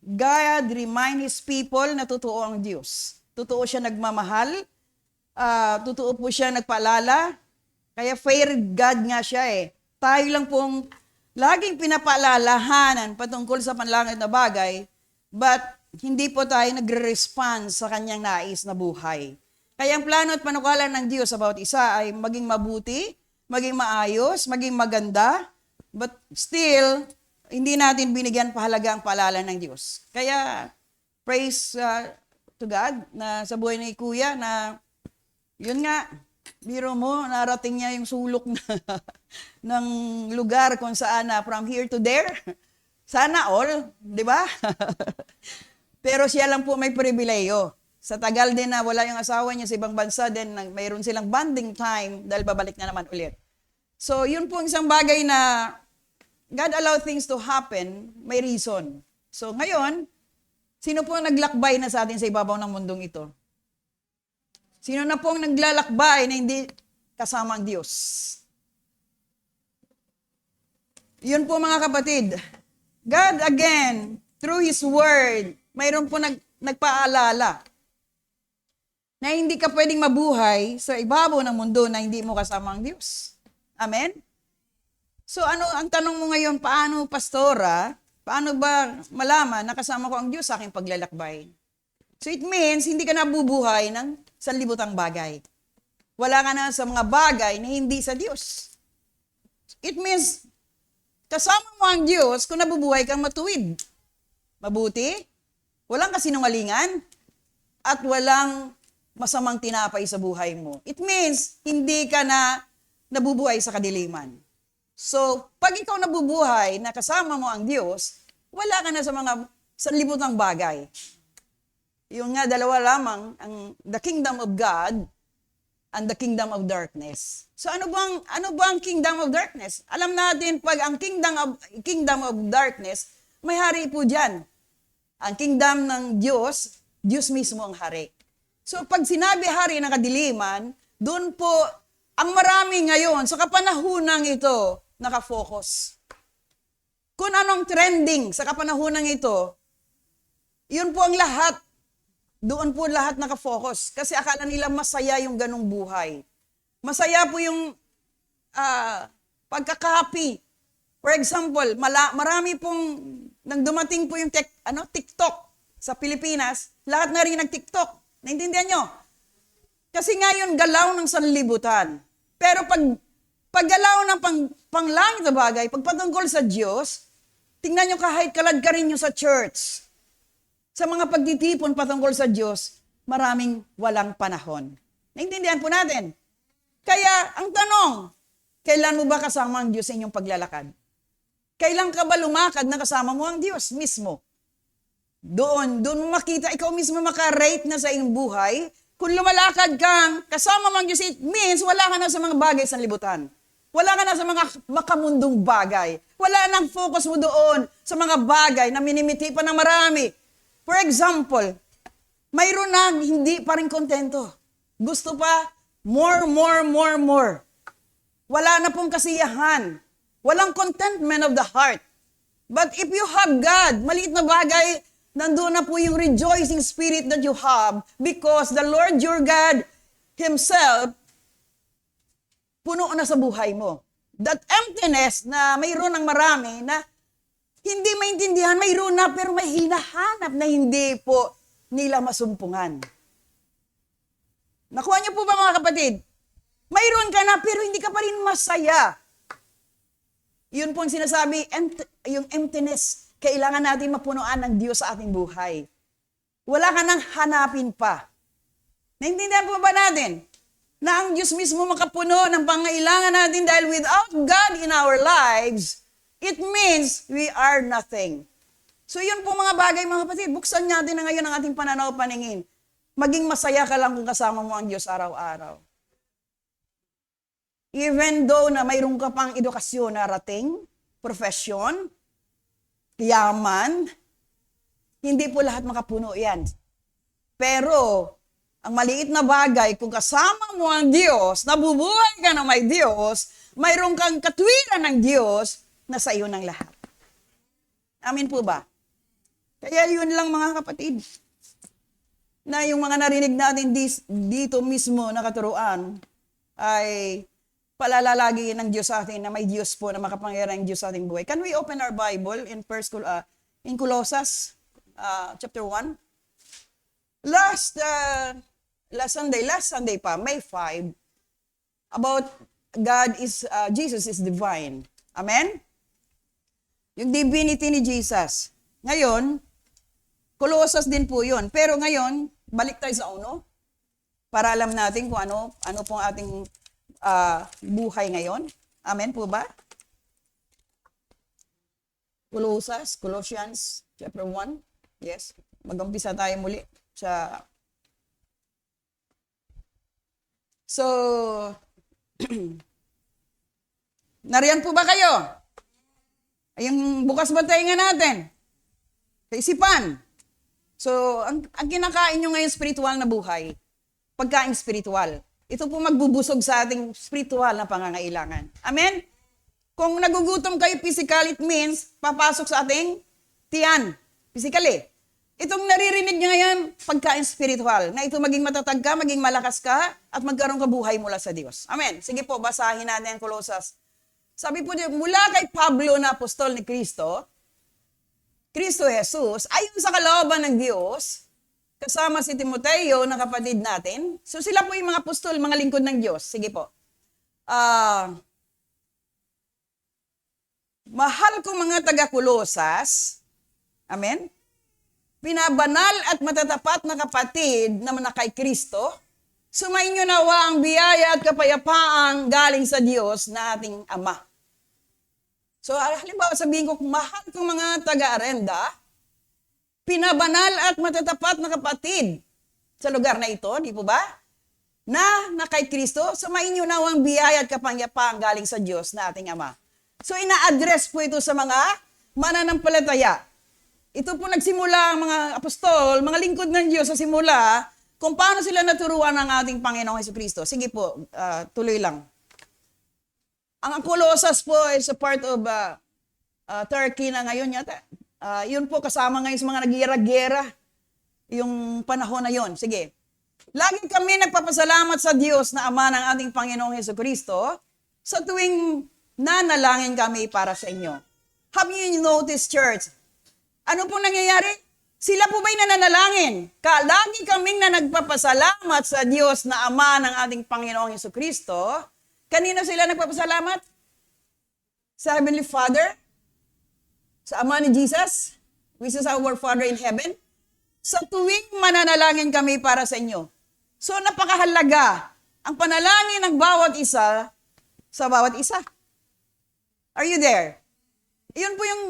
God remind His people na totoo ang Diyos. Totoo siya nagmamahal. Totoo po siya nagpaalala. Kaya fair God nga siya eh. Tayo lang pong laging pinapaalalahanan patungkol sa panlangit na bagay, but hindi po tayo nagre-respond sa kanyang nais na buhay. Kaya ang plano at panukala ng Diyos sa bawat isa ay maging mabuti, maging maayos, maging maganda, but still, hindi natin binigyan pahalaga ang paalala ng Diyos. Kaya, praise to God na sa buhay ni Kuya na yun nga, biro mo, narating niya yung sulok na ng lugar kung saan from here to there. Sana all, di ba? Pero siya lang po may pribileyo. Sa tagal din na wala yung asawa niya sa ibang bansa, then mayroon silang bonding time dahil babalik na naman ulit. So, yun po isang bagay na God allow things to happen, may reason. So, ngayon, sino po naglakbay na sa atin sa ibabaw ng mundong ito? Sino na pong naglalakbay na hindi kasama ang Diyos? Yun po mga kapatid. God again, through His Word, mayroon po nagpaalala na hindi ka pwedeng mabuhay sa ibabaw ng mundo na hindi mo kasama ang Diyos. Amen? So ano ang tanong mo ngayon, paano pastora, paano ba malaman na kasama ko ang Diyos sa aking paglalakbay? So it means hindi ka nabubuhay ng sanlibutang bagay. Wala ka na sa mga bagay na hindi sa Diyos. It means kasama mo ang Diyos kung nabubuhay kang matuwid, mabuti, walang kasinungalingan, at walang masamang tinapay sa buhay mo. It means hindi ka na nabubuhay sa kadiliman. So, pag ikaw nabubuhay na kasama mo ang Diyos, wala ka na sa mga sanlibutang bagay. Yung nga, dalawa lamang, ang the kingdom of God and the kingdom of darkness. So, ano bang kingdom of darkness? Alam natin, pag ang kingdom of darkness, may hari po dyan. Ang kingdom ng Diyos, Diyos mismo ang hari. So, pag sinabi hari ng kadiliman, doon po, ang marami ngayon, sa kapanahunang ito, nakafocus. Kung anong trending sa kapanahunang ito, yun po ang lahat. Doon po lahat nakafocus. Kasi akala nila masaya yung ganong buhay. Masaya po yung pagkakapi. For example, marami pong, nang dumating po yung TikTok sa Pilipinas, lahat na rin nag-TikTok. Naintindihan nyo? Kasi ngayon, galaw ng sanlibutan. Pero pag galaw ng panglangit na bagay, pag patungkol sa Diyos, tingnan nyo kahit kalad ka rin nyo sa church. Sa mga pagtitipon patungkol sa Diyos, maraming walang panahon. Naintindihan po natin. Kaya, ang tanong, kailan mo ba kasama ang Diyos sa inyong paglalakad? Kailan ka ba lumakad na kasama mo ang Diyos mismo? Doon mo makita, ikaw mismo makarate na sa iyong buhay. Kung lumalakad kang kasama mo ang Diyos, it means wala ka na sa mga bagay sa libutan. Wala ka na sa mga makamundong bagay. Wala nang focus mo doon sa mga bagay na minimiti pa ng marami. For example, mayroon na hindi pa rin kontento. Gusto pa, more. Wala na pong kasiyahan. Walang contentment of the heart. But if you have God, maliit na bagay, nandoon na po yung rejoicing spirit that you have because the Lord your God Himself puno na sa buhay mo. That emptiness na mayroon ng marami na hindi maintindihan, mayroon na pero may hinahanap na hindi po nila masumpungan. Nakuha niyo po ba mga kapatid? Mayroon ka na pero hindi ka pa rin masaya. Yun po ang sinasabi, yung emptiness, kailangan natin mapunuan ng Diyos sa ating buhay. Wala ka nang hanapin pa. Naintindihan po ba natin? Na ang Diyos mismo makapuno ng pangailangan natin dahil without God in our lives, it means we are nothing. So yun po mga bagay mga kapatid, buksan natin na ngayon ang ating pananaw paningin. Maging masaya ka lang kung kasama mo ang Diyos araw-araw. Even though na mayroon ka pang edukasyon na rating, profession, yaman, hindi po lahat makapuno yan. Pero, ang maliit na bagay, kung kasama mo ang Diyos, nabubuhay ka na may Diyos, mayroon kang katwiran ng Diyos na sa iyo ng lahat. Amin po ba? Kaya yun lang mga kapatid, na yung mga narinig natin dito mismo na katuruan ay palalalagi ng Diyos sa atin na may Diyos po na makapangyarihang Diyos sa ating buhay. Can we open our Bible in Colossus chapter 1? Last Sunday pa, May 5, about Jesus is divine. Amen? Yung divinity ni Jesus. Ngayon, Colossus din po yun. Pero ngayon, balik tayo sa uno para alam natin kung ano pong ating buhay ngayon. Amen po ba? Colossians chapter 1. Yes. Mag-umpisa tayo muli sa... So, nariyan po ba kayo? Yung bukas ba tayo natin? Sa isipan. So, ang kinakain nyo ngayon spiritual na buhay, pagkain spiritual. Ito po magbubusog sa ating spiritual na pangangailangan. Amen? Kung nagugutom kayo physical, it means papasok sa ating tiyan. Physically. Itong naririnig nyo ngayon, pagkain spiritual, na ito maging matatag ka, maging malakas ka, at magkaroon ka buhay mula sa Diyos. Amen? Sige po, basahin natin ang Colossus. Sabi po niya, mula kay Pablo na apostol ni Kristo Jesus, ayon sa kalooban ng Diyos, kasama si Timoteo na kapatid natin. So sila po yung mga apostol, mga lingkod ng Diyos. Sige po. Mahal kong mga taga-Colosas, amen? Pinabanal at matatapat na kapatid na kay Kristo, sumainyo nawa ang biyaya at kapayapaang galing sa Diyos na ating Ama. So, halimbawa sabihin ko, mahal kong mga taga-Arenda, pinabanal at matatapat na kapatid sa lugar na ito, di po ba? Na kay Kristo, sumainyo nawa ang biyaya at kapayapaang galing sa Diyos na ating Ama. So, ina-address po ito sa mga mananampalataya. Ito po nagsimula ang mga apostol, mga lingkod ng Diyos sa simula, kung paano sila naturuan ng ating Panginoong Jesucristo. Sige po, tuloy lang. Ang Colossus po is a part of Turkey na ngayon yata. Yun po kasama ngayon sa mga nagigera-gera yung panahon na yun. Sige. Lagi kami nagpapasalamat sa Diyos na Ama ng ating Panginoong Jesucristo sa tuwing nanalangin kami para sa inyo. Have you noticed, church? Ano pong nangyayari? Sila po ba'y nananalangin? Lagi kaming na nagpapasalamat sa Diyos na Ama ng ating Panginoong Jesucristo. Kanino sila nagpapasalamat? Sa Heavenly Father? Sa Ama ni Jesus? Which is our Father in heaven? Sa tuwing mananalangin kami para sa inyo. So napakahalaga ang panalangin ng bawat isa sa bawat isa. Are you there? Iyon po yung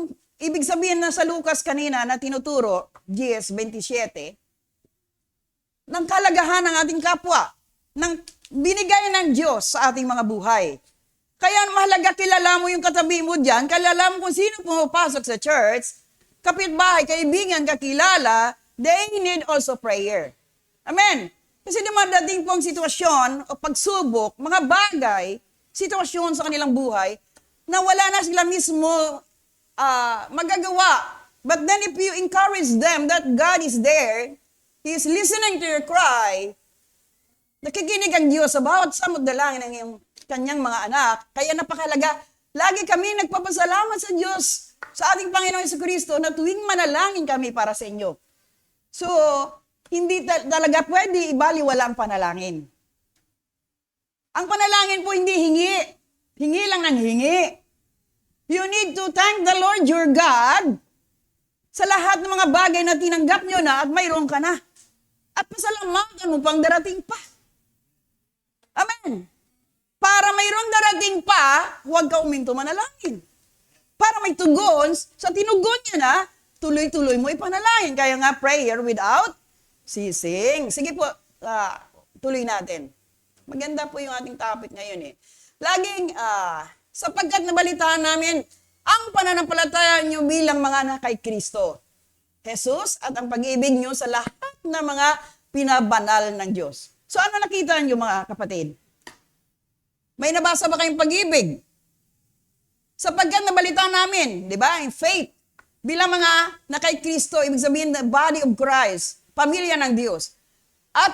ibig sabihin na sa Lucas kanina na tinuturo, GS 27, ng kalagahan ng ating kapwa, ng binigay ng Diyos sa ating mga buhay. Kaya mahalaga kilala mo yung katabi mo dyan, kilala mo kung sino pumapasok sa church, kapitbahay, kaibigan, kakilala, they need also prayer. Amen? Kasi dumadating po ang sitwasyon o pagsubok, mga bagay, sitwasyon sa kanilang buhay, na wala na sila mismo magagawa. But then if you encourage them that God is there, He is listening to your cry, nakikinig ang Diyos sa bawat samot dalangin ng iyong kanyang mga anak. Kaya napakalaga, lagi kami nagpapasalamat sa Diyos, sa ating Panginoong Jesucristo, na tuwing manalangin kami para sa inyo. So, hindi talaga pwede ibaliwala ang panalangin. Ang panalangin po hindi hingi. Hingi lang ng hingi. You need to thank the Lord your God sa lahat ng mga bagay na tinanggap nyo na at mayroon ka na. At pasalamatan mo pang darating pa. Amen. Para mayroong darating pa, huwag ka uminto manalangin. Para may tugon, sa tinugon niya na, tuloy-tuloy mo ipanalangin. Kaya nga, prayer without ceasing. Sige po, tuloy natin. Maganda po yung ating topic ngayon eh. Laging, sapagkat nabalitaan namin, ang pananampalataya niyo bilang mga anak kay Kristo, Jesus, at ang pag-ibig niyo sa lahat ng mga pinabanal ng Diyos. So ano nakita niyo mga kapatid? May nabasa ba kayong pag-ibig? Sapagkat nabalitaan namin, di ba? In faith. Bilang mga na kay Kristo, ibig sabihin the body of Christ, pamilya ng Diyos. At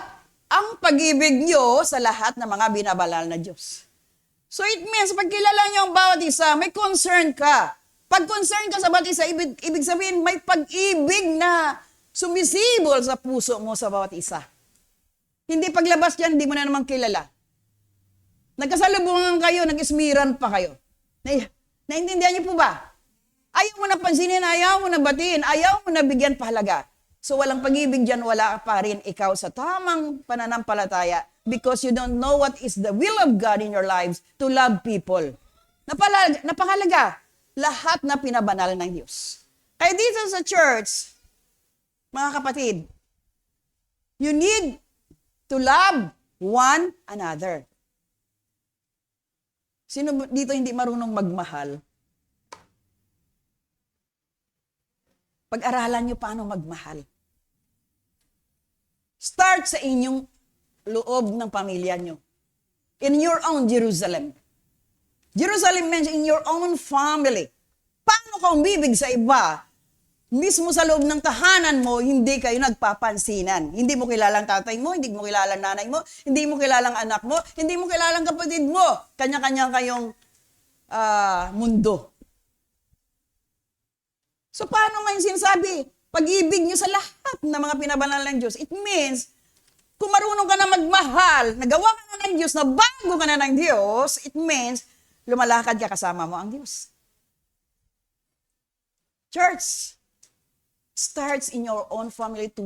ang pag-ibig nyo sa lahat ng mga binabalal na Diyos. So it means, pag kilala nyo ang bawat isa, may concern ka. Pag concern ka sa bawat isa, ibig sabihin, may pag-ibig na sumisibol sa puso mo sa bawat isa. Hindi paglabas yan, hindi mo na naman kilala. Nagkasalubungan kayo, nag-ismiran pa kayo. Naintindihan niyo po ba? Ayaw mo na pansinin, ayaw mo na batiin, ayaw mo na bigyan pahalaga. So walang pag-ibig dyan, wala pa rin ikaw sa tamang pananampalataya because you don't know what is the will of God in your lives to love people. Napakalaga, lahat na pinabanal ng Diyos. Kaya dito sa church, mga kapatid, you need to love one another. Sino dito hindi marunong magmahal? Pag-aralan nyo paano magmahal. Start sa inyong loob ng pamilya nyo. In your own Jerusalem. Jerusalem means in your own family. Paano ka umibig sa iba? Mismo sa loob ng tahanan mo, hindi kayo nagpapansinan. Hindi mo kilalang tatay mo, hindi mo kilalang nanay mo, hindi mo kilalang anak mo, hindi mo kilalang kapatid mo. Kanya-kanya kayong mundo. So paano ngayon sinasabi? Pag-ibig nyo sa lahat ng mga pinabanal ng Diyos. It means, kung marunong ka na magmahal, nagawa ka na ng Diyos, na bago ka na ng Diyos, it means, lumalakad ka kasama mo ang Diyos. Church, starts in your own family to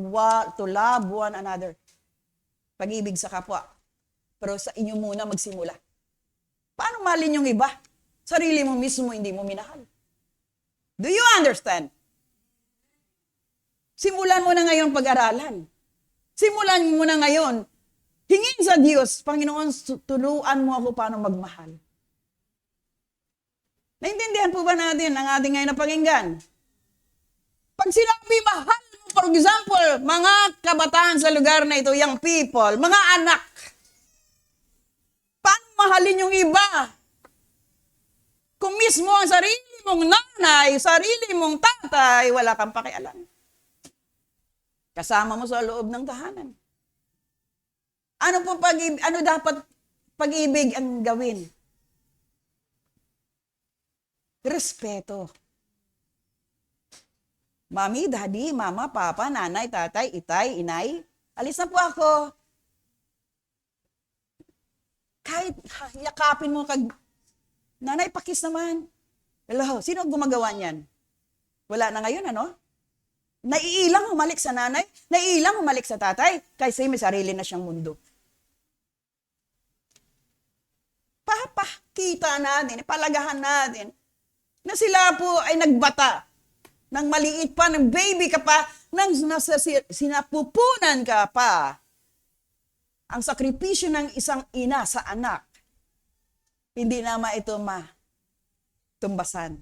love one another. Pag-ibig sa kapwa. Pero sa inyo muna magsimula. Paano mahalin yung iba? Sarili mo mismo hindi mo minahal. Do you understand? Simulan mo na ngayon pag-aralan. Simulan mo na ngayon. Hingin sa Diyos, Panginoon, tuluan mo ako paano magmahal. Naintindihan po ba natin ang ating ngayon na pakinggan? Pag sinabi mahal mo, for example, mga kabataan sa lugar na ito, young people, mga anak, paano mahalin yung iba? Kung mismo ang sarili mong nanay, sarili mong tatay, wala kang pakialam. Kasama mo sa loob ng tahanan. Ano dapat pag-ibig ang gawin? Respeto. Mami, daddy, mama, papa, nanay, tatay, itay, inay, alis na po ako. Kahit yakapin mo nanay, pakis naman. Hello, sino gumagawa niyan? Wala na ngayon, ano? Naiilang humalik sa nanay, naiilang humalik sa tatay, kasi may sarili na siyang mundo. Papakita natin, palagahan natin, na sila po ay nagbata, nang maliit pa, nang baby ka pa, nang sinapupunan ka pa. Ang sakripisyo ng isang ina sa anak, hindi na ito tumbasan.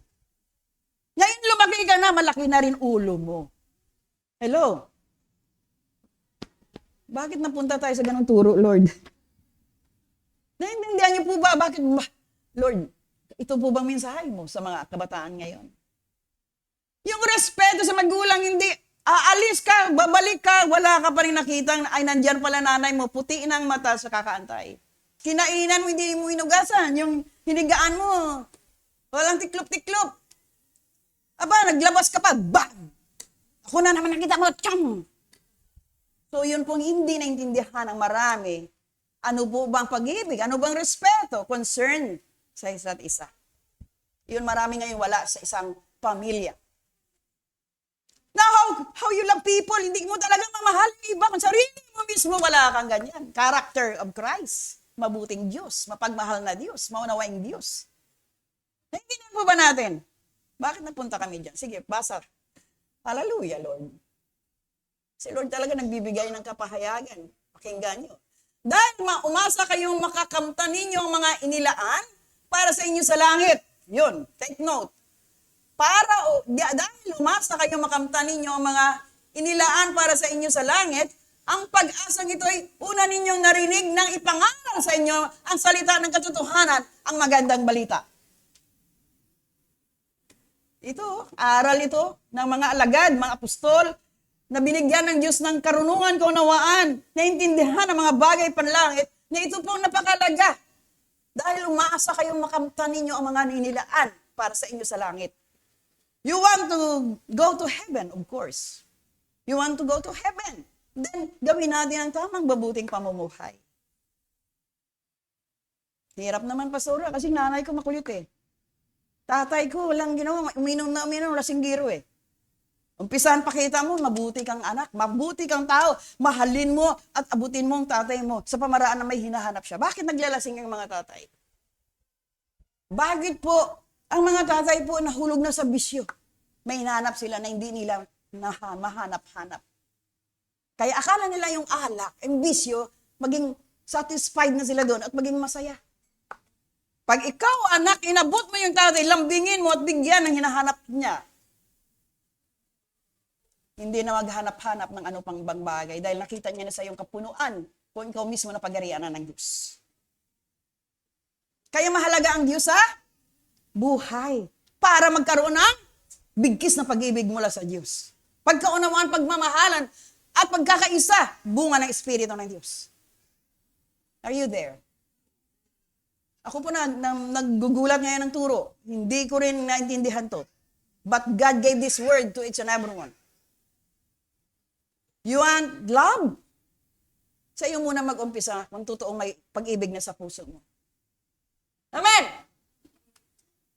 Ngayon lumaki ka na, malaki na rin ulo mo. Hello? Bakit napunta tayo sa ganong turo, Lord? Naintindihan niyo po ba? Bakit ba? Lord, ito po bang mensahe mo sa mga kabataan ngayon? Yung respeto sa magulang, hindi aalis ka, babalik ka, wala ka pa rin nakitang, ay nandyan pala nanay mo, puti ang mata sa kakaantay. Kinainan mo, hindi mo inugasan, yung hinigaan mo, walang tiklop-tiklop. Aba, naglabas ka pa, bang! Ako na naman nakita mo, tiyang! So yun pong hindi naintindihan ng marami. Ano po bang pag-ibig? Ano bang respeto? Concern sa isa't isa. Yun marami ngayon wala sa isang pamilya. Now, how you love people, hindi mo talaga mamahal ng iba. Kung sarili mo mismo, wala kang ganyan. Character of Christ. Mabuting Diyos, mapagmahal na Diyos, maunawaing Diyos. Naintindihan po ba natin? Bakit napunta kami dyan? Sige, basa. Hallelujah, Lord. Si Lord talaga nagbibigay ng kapahayagan. Pakinggan nyo. Dahil umasa kayong makakamtan ninyo ang mga inilaan para sa inyo sa langit. Yun, take note. Dahil umasa kayong makamtan ninyo ang mga inilaan para sa inyo sa langit, ang pag-asang ito ay una ninyong narinig nang ipangaral sa inyo ang salita ng katotohanan, ang magandang balita. Ito, aral ito ng mga alagad, mga apostol, na binigyan ng Diyos ng karunungan, kaunawaan, naintindihan ang mga bagay panlangit, na ito pong napakalaga. Dahil umaasa kayong makamtan ninyo ang mga ninilaan para sa inyo sa langit. You want to go to heaven, of course. You want to go to heaven. Then, gawin natin ang tamang mabuting pamumuhay. Hirap naman, Pastora, kasi nanay ko makulit eh. Tatay ko, walang ginawa, uminom, lasinggiro eh. Umpisahan pakita mo, mabuti kang anak, mabuti kang tao, mahalin mo at abutin mo ang tatay mo sa pamaraan na may hinahanap siya. Bakit naglalasing ang mga tatay? Bakit po ang mga tatay po nahulog na sa bisyo? May hinahanap sila na hindi nila mahanap-hanap. Kaya akala nila yung alak, yung bisyo, maging satisfied na sila doon at maging masaya. Pag ikaw, anak, inabot mo yung tatay, lambingin mo at bigyan ng hinahanap niya. Hindi na maghanap-hanap ng ano pang ibang bagay dahil nakita niya na sa iyong kapunuan kung ikaw mismo na pagarian na ng Diyos. Kaya mahalaga ang Diyos sa buhay para magkaroon ng bigkis na pag-ibig mula sa Diyos. Pagkaunawaan, pagmamahalan, at pagkakaisa, bunga ng Espiritu ng Diyos. Are you there? Ako po naggugulat ngayon ng turo. Hindi ko rin naintindihan to. But God gave this word to each and everyone. You want love? Sa iyo muna mag-umpisa kung totoong may pag-ibig na sa puso mo. Amen!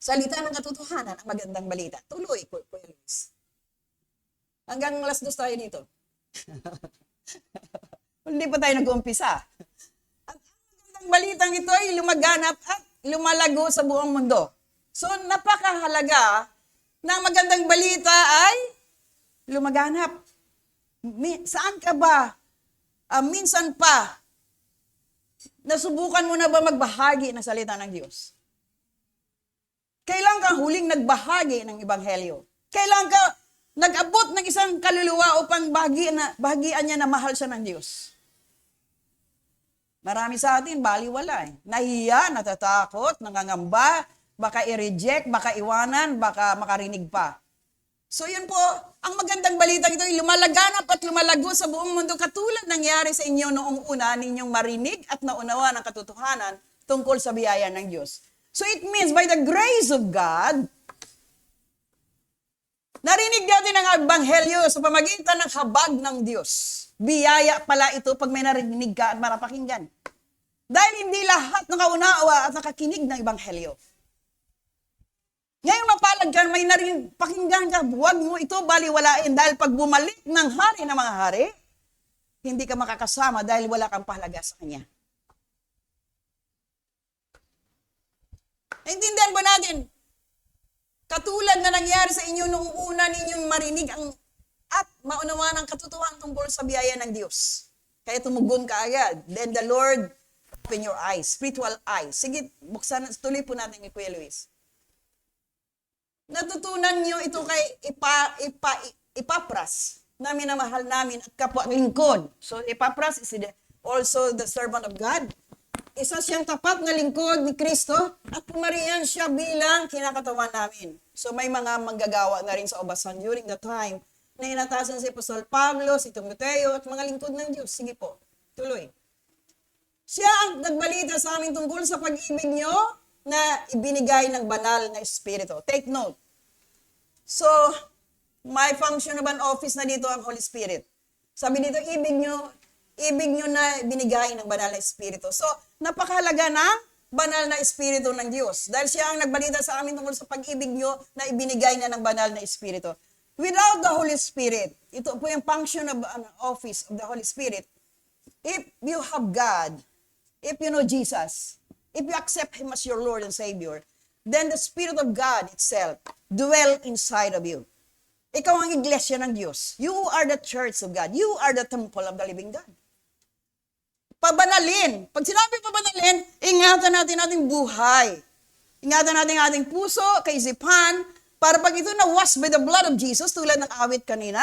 Salita ng katotohanan, ang magandang balita. Tuloy, Kuya Luis. Hanggang alas 2 tayo dito. Hindi pa tayo nag-umpisa. At ang magandang balitang ito ay lumaganap at lumalago sa buong mundo. So, napakahalaga na ang magandang balita ay lumaganap. Saan ka ba? Minsan pa, nasubukan mo na ba magbahagi ng salita ng Diyos? Kailan ka huling nagbahagi ng Ebanghelyo? Kailan ka nag-abot ng isang kaluluwa upang bahagian niya na mahal siya ng Diyos? Marami sa atin, baliwala eh. Nahiya, natatakot, nangangamba, baka i-reject, baka iwanan, baka makarinig pa. So yun po, ang magandang balita ito ay lumalaganap at lumalago sa buong mundo katulad nangyari sa inyo noong una ninyong marinig at naunawa ng katotohanan tungkol sa biyaya ng Diyos. So it means by the grace of God, narinig natin ang Ebanghelyo sa pamagitan ng habag ng Diyos. Biyaya pala ito pag may narinig ka at marapakinggan. Dahil hindi lahat nakaunawa at nakakinig ng Ebanghelyo. Ngayon mapalad ka, may narinig, pakinggan ka, huwag mo ito baliwalain dahil pag bumalik ng hari ng mga hari, hindi ka makakasama dahil wala kang pahalaga sa Kanya. Naintindihan ba natin? Katulad na nangyari sa inyo noong una ninyong marinig at maunawaan ang katotohanan tungkol sa biyaya ng Diyos. Kaya tumugon ka agad. Then the Lord open your eyes, spiritual eyes. Sige, buksan, tuloy po natin ni Kuya Luis. Natutunan niyo ito kay Epapras, na minamahal namin at kapwa lingkod. So Epapras is also the servant of God. Isa siyang tapat na lingkod ni Kristo at pumarihan siya bilang kinakatawan namin. So may mga manggagawa na rin sa Obasan during the time na inatasan si Apostol Pablo, si Timoteo at mga lingkod ng Diyos. Sige po, tuloy. Siya ang nagbalita sa amin tungkol sa pag-ibig niyo na ibinigay ng banal na Espiritu. Take note. So, may function of an office na dito ang Holy Spirit. Sabi dito, ibig nyo na binigay ng banal na Espiritu. So, napakahalaga ng banal na Espiritu ng Diyos. Dahil siya ang nagbalita sa amin tungkol sa pag-ibig nyo na ibinigay na ng banal na Espiritu. Without the Holy Spirit, ito po yung function of an office of the Holy Spirit. If you have God, if you know Jesus, if you accept Him as your Lord and Savior, then the Spirit of God itself dwell inside of you. Ikaw ang iglesia ng Diyos. You are the church of God. You are the temple of the living God. Pabanalin. Pag sinabi pabanalin, ingatan natin ating buhay. Ingatan natin ating puso, kaisipan, para pag ito na-wash by the blood of Jesus, tulad ng awit kanina,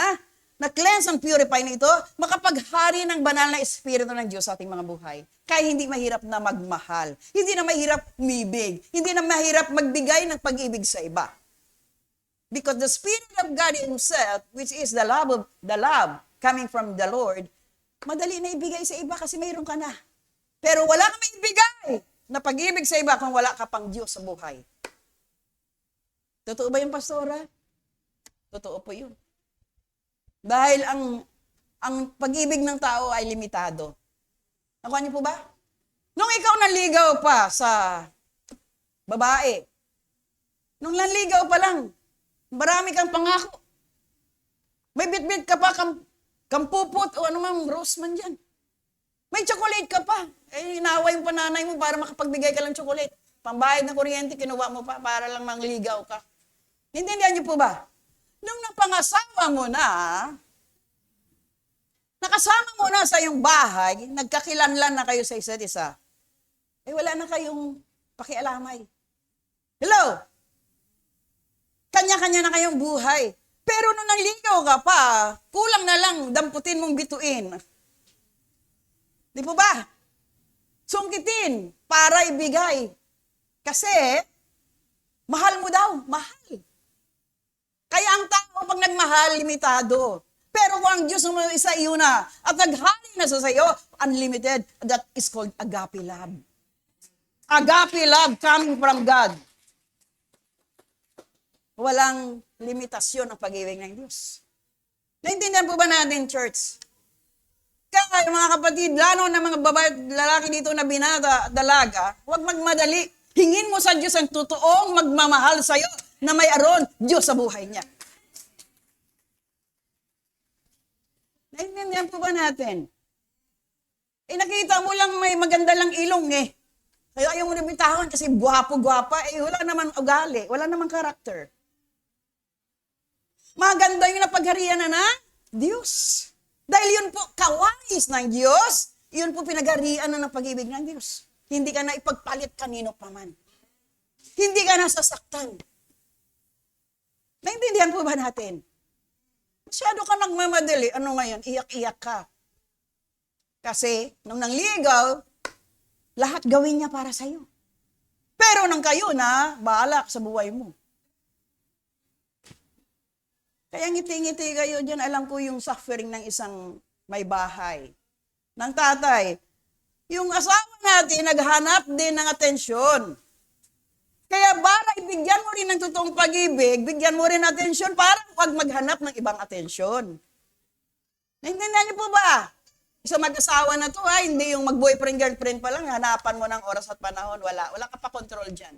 na-cleanse and purify na ito, makapaghari ng banal na Espiritu ng Diyos sa ating mga buhay. Kaya hindi mahirap na magmahal. Hindi na mahirap umibig. Hindi na mahirap magbigay ng pag-ibig sa iba. Because the Spirit of God Himself, which is the love coming from the Lord, madali na ibigay sa iba kasi mayroon ka na. Pero wala kang maibigay na pag-ibig sa iba kung wala ka pang Diyos sa buhay. Totoo ba yung pastora? Totoo po yun. Dahil ang pag-ibig ng tao ay limitado. Nakuha niyo po ba? Nung ikaw naligaw pa sa babae, nung nanligaw pa lang, marami kang pangako. May bitbit ka pa, kampupot o anumang rose man dyan. May chocolate ka pa. Eh, inaway yung pananay mo para makapagbigay ka lang chocolate. Pambayad ng kuryente, kinuha mo pa para lang mangligaw ka. Hintindihan niyo po ba? Nung napangasawa mo na, nakasama mo na sa iyong bahay, nagkakilanlan na kayo sa isa't isa, eh wala na kayong pakialamay. Hello? Kanya-kanya na kayong buhay. Pero nung nanligaw ka pa, kulang na lang damputin mong bituin. Di po ba? Sungkitin para ibigay. Kasi, mahal mo daw. Mahal. Kaya ang tao pag nagmahal, limitado. Pero kung ang Diyos naman isa iyo na, at naghali na sa iyo, unlimited, that is called agape love. Agape love coming from God. Walang limitasyon ang pag-ibig ng Diyos. Naintindihan po ba natin, church? Kaya mga kapatid, lalo na mga babae at lalaki dito na binata, dalaga, huwag magmadali. Hingin mo sa Diyos ang totoong magmamahal sa iyo na may aron Diyos sa buhay niya. Naintindihan po ba natin? Eh nakita mo lang may maganda lang ilong eh. Kaya ayaw mo na bitawan kasi gwapo-gwapa, eh wala naman ugali, wala naman karakter. Maganda yung napagharian na Diyos. Dahil yun po, kawais ng Diyos, yun po pinagharian na ng pag-ibig ng Diyos. Hindi ka na ipagpalit kanino pa man. Hindi ka na sasaktan. Naintindihan po ba natin? Masyado ka nagmamadali. Ano ngayon? Iyak-iyak ka. Kasi, nung nangligaw, lahat gawin niya para sa'yo. Pero nang kayo na, bahala sa buhay mo. Kaya ngiti-ngiti kayo dyan, alam ko yung suffering ng isang may bahay. Ng tatay. Yung asawa natin, naghanap din ng atensyon. Kaya para ibigyan mo rin ng totoong pag-ibig, bigyan mo rin atensyon para huwag maghanap ng ibang atensyon. Naintindihan niyo po ba? Isa mag-asawa na to, hindi yung mag-boyfriend-girlfriend pa lang, hanapan mo ng oras at panahon, wala ka pa control dyan.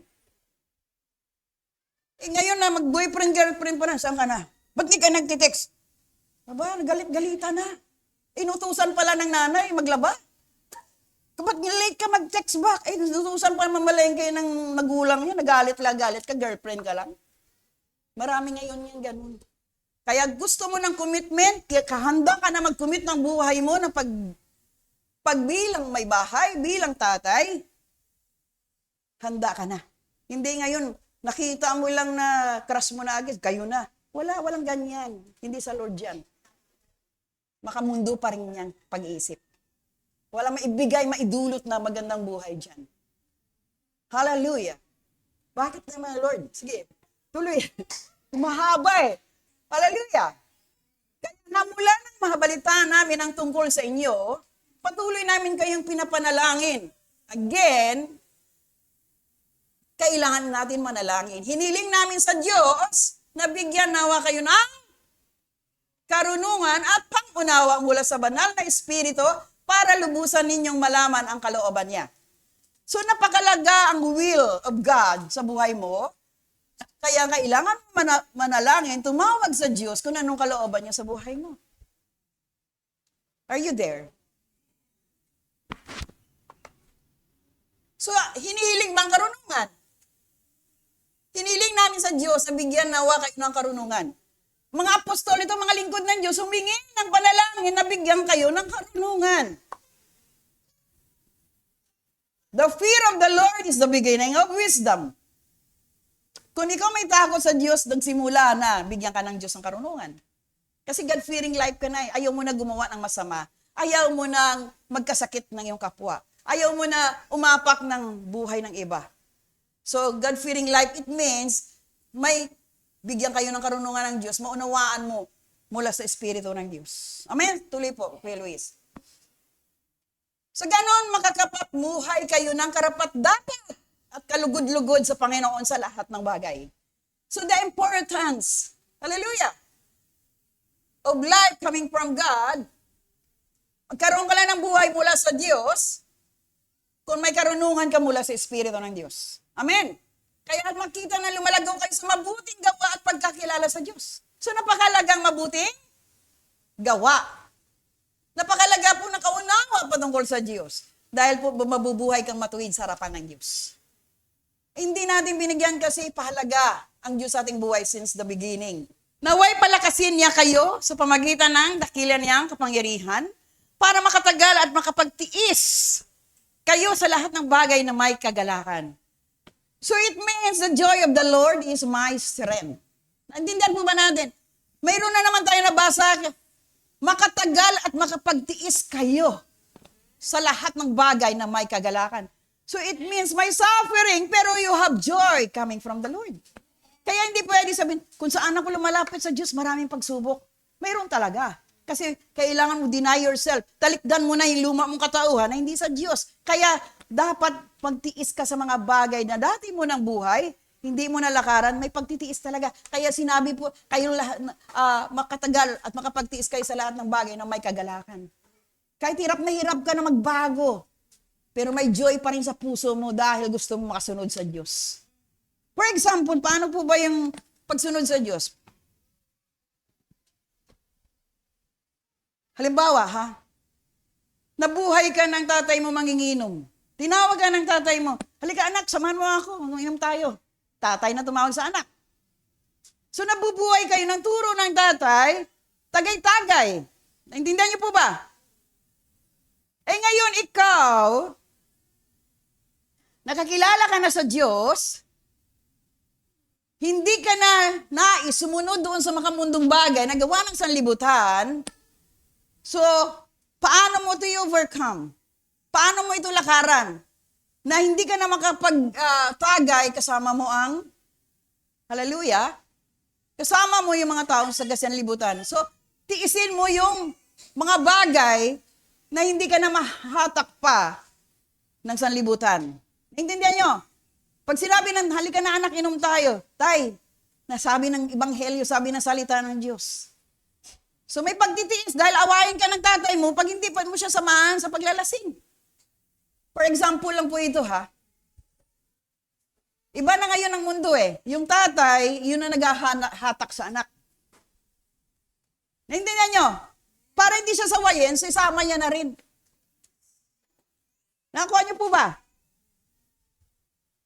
Eh ngayon na mag-boyfriend-girlfriend pa lang, saan ka na? Ba't di ka nagtitext? Aba, galit-galita na. Inutusan pala ng nanay, maglaba. Kapag late ka mag-text back, eh, inutusan pa mamalengke ng magulang niya, nagalit ka, girlfriend ka lang. Marami ngayon yung ganun. Kaya gusto mo ng commitment, kaya kahanda ka na mag-commit ng buhay mo na pagbilang may bahay, bilang tatay, handa ka na. Hindi ngayon, nakita mo lang na crush mo na agad, kayo na. Walang ganyan. Hindi sa Lord yan. Makamundo pa rin yan pag-iisip. Walang maibigay, maidulot na magandang buhay dyan. Hallelujah. Bakit naman, Lord? Sige, tuloy. Mahaba eh. Hallelujah. Kaya namula ng mahabalita namin ang tungkol sa inyo, patuloy namin kayong pinapanalangin. Again, kailangan natin manalangin. Hiniling namin sa Diyos na bigyan nawa kayo ng karunungan at pangunawa mula sa banal na Espiritu para lubusan ninyong malaman ang kalooban niya. So napakalaga ang will of God sa buhay mo. Kaya kailangan manalangin, tumawag sa Diyos kung anong kalooban niya sa buhay mo. Are you there? So, hinihiling bang karunungan? Hinihiling namin sa Diyos na bigyan nawa kayo ng karunungan. Mga apostol, ito mga lingkod ng Diyos, humingi ng panalangin na bigyan kayo ng karunungan. The fear of the Lord is the beginning of wisdom. Kung ikaw may takot sa Diyos, nagsimula na, bigyan ka ng Diyos ng karunungan. Kasi God-fearing life ka na eh. Ayaw mo na gumawa ng masama. Ayaw mo na magkasakit ng iyong kapwa. Ayaw mo na umapak ng buhay ng iba. So, God-fearing life, it means may bigyan kayo ng karunungan ng Diyos, maunawaan mo mula sa Espiritu ng Diyos. Amen? Tuloy po, Kuya Luis. Sa ganon, makakapatmuhay kayo ng karapat-dapat at kalugod-lugod sa Panginoon sa lahat ng bagay. So the importance, hallelujah, of life coming from God, magkaroon ka lang ng buhay mula sa Diyos, kung may karunungan ka mula sa Espiritu ng Diyos. Amen? Kaya makita na lumalagaw kayo sa mabuting gawa at pagkakilala sa Diyos. So napakalagang mabuting gawa. Napakalaga po na kaunawa patungkol sa Diyos. Dahil po mabubuhay kang matuwid sa harapan ng Diyos. Hindi natin binigyan kasi pahalaga ang Diyos sa ating buhay since the beginning. Naway palakasin niya kayo sa pamagitan ng dakilan niyang kapangyarihan para makatagal at makapagtiis kayo sa lahat ng bagay na may kagalakan. So it means the joy of the Lord is my strength. Naintindihan po ba natin? Mayroon na naman tayo nabasa, makatagal at makapagtiis kayo sa lahat ng bagay na may kagalakan. So it means may suffering, pero you have joy coming from the Lord. Kaya hindi pwede sabihin, kung saan ako lumalapit sa Diyos, maraming pagsubok. Mayroon talaga. Kasi kailangan mo deny yourself. Talikdan mo na yung luma mong katauhan na hindi sa Diyos. Kaya dapat pagtiis ka sa mga bagay na dati mo ng buhay, hindi mo nalakaran, may pagtitiis talaga. Kaya sinabi po, kayong lahat, makatagal at makapagtiis kayo sa lahat ng bagay na may kagalakan. Kahit hirap ka na magbago, pero may joy pa rin sa puso mo dahil gusto mo makasunod sa Diyos. For example, paano po ba yung pagsunod sa Diyos? Halimbawa, nabuhay ka ng tatay mo manginginom. Tinawag ka ng tatay mo, halika anak, samahan mo ako, uminom tayo. Tatay na tumawag sa anak. So nabubuhay kayo ng turo ng tatay, tagay-tagay. Naintindihan niyo po ba? Eh ngayon ikaw, nakakilala ka na sa Diyos, hindi ka na nais sumunod doon sa makamundong bagay na gawa ng sanlibutan, so paano mo ito i-overcome? Paano mo ito lakaran? Na hindi ka na makapagtagay kasama mo ang, hallelujah, kasama mo yung mga taong sa sanlibutan. So, tiisin mo yung mga bagay na hindi ka na mahatak pa ng sanlibutan. Naintindihan nyo? Pag sinabi ng halika na anak, inom tayo, tay, nasabi ng Ebanghelyo, sabi ng salita ng Diyos. So may pagtitiis dahil awayin ka ng tatay mo pag hindi pa mo siya samahan sa paglalasing. For example lang po ito Iba na ngayon ang mundo Yung tatay, yun na naghahatak sa anak. Naintindihan nyo? Para hindi siya sawayin, so isama niya na rin. Nakuha niyo po ba?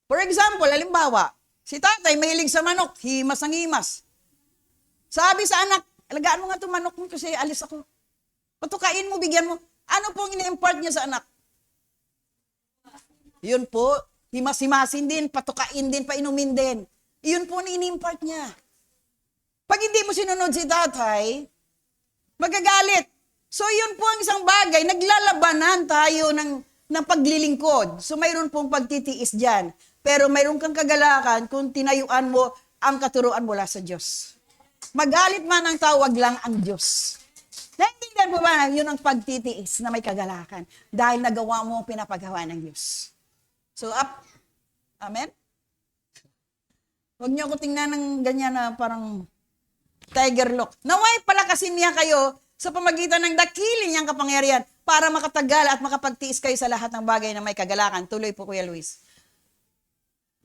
For example, halimbawa, si tatay mahilig sa manok, himas ang himas. Sabi sa anak, alagaan mo nga itong manok mo kasi alis ako. Patukain mo, bigyan mo. Ano pong ina-impart niya sa anak? Yun po, himas-himasin din, patukain din, painumin din. Yun po ang ini-impart niya. Pag hindi mo sinunod si tatay, magagalit. So yun po ang isang bagay, naglalabanan tayo ng paglilingkod. So mayroon pong pagtitiis dyan. Pero mayroon kang kagalakan kung tinayuan mo ang katuruan mula sa Diyos. Magalit man ang tawag lang ang Diyos. Naintindihan po ba na yun ang pagtitiis na may kagalakan dahil nagawa mo ang pinapagawa ng Diyos. So up. Amen? Huwag niyo ako tingnan ng ganyan na parang tiger look. Naway palakasin niya kayo sa pamagitan ng dakili niyang kapangyarihan para makatagal at makapagtiis kayo sa lahat ng bagay na may kagalakan. Tuloy po, Kuya Luis.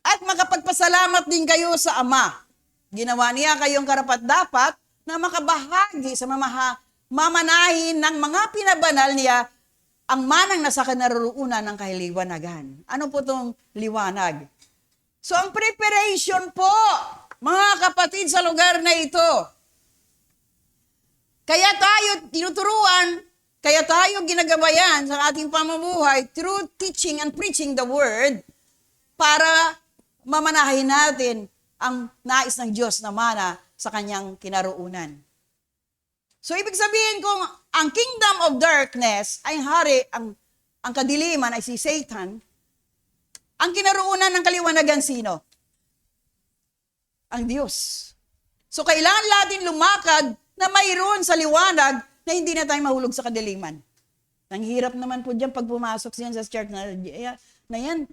At makapagpasalamat din kayo sa Ama. Ginawa niya kayong karapat-dapat na makabahagi sa mamanahin ng mga pinabanal niya ang manang nasa kinaroroonan ng kahiliwanagan. Ano po itong liwanag? So ang preparation po, mga kapatid sa lugar na ito, kaya tayo tinuturuan, kaya tayo ginagabayan sa ating pamumuhay through teaching and preaching the word para mamanahin natin ang nais ng Diyos na mana sa kanyang kinaroonan. So, ibig sabihin kung ang kingdom of darkness ay hari, ang kadiliman ay si Satan, ang kinaroonan ng kaliwanagan sino? Ang Diyos. So, kailangan natin lumakad na mayroon sa liwanag na hindi na tayo mahulog sa kadiliman. Ang hirap naman po dyan pag pumasok siya sa church na yan,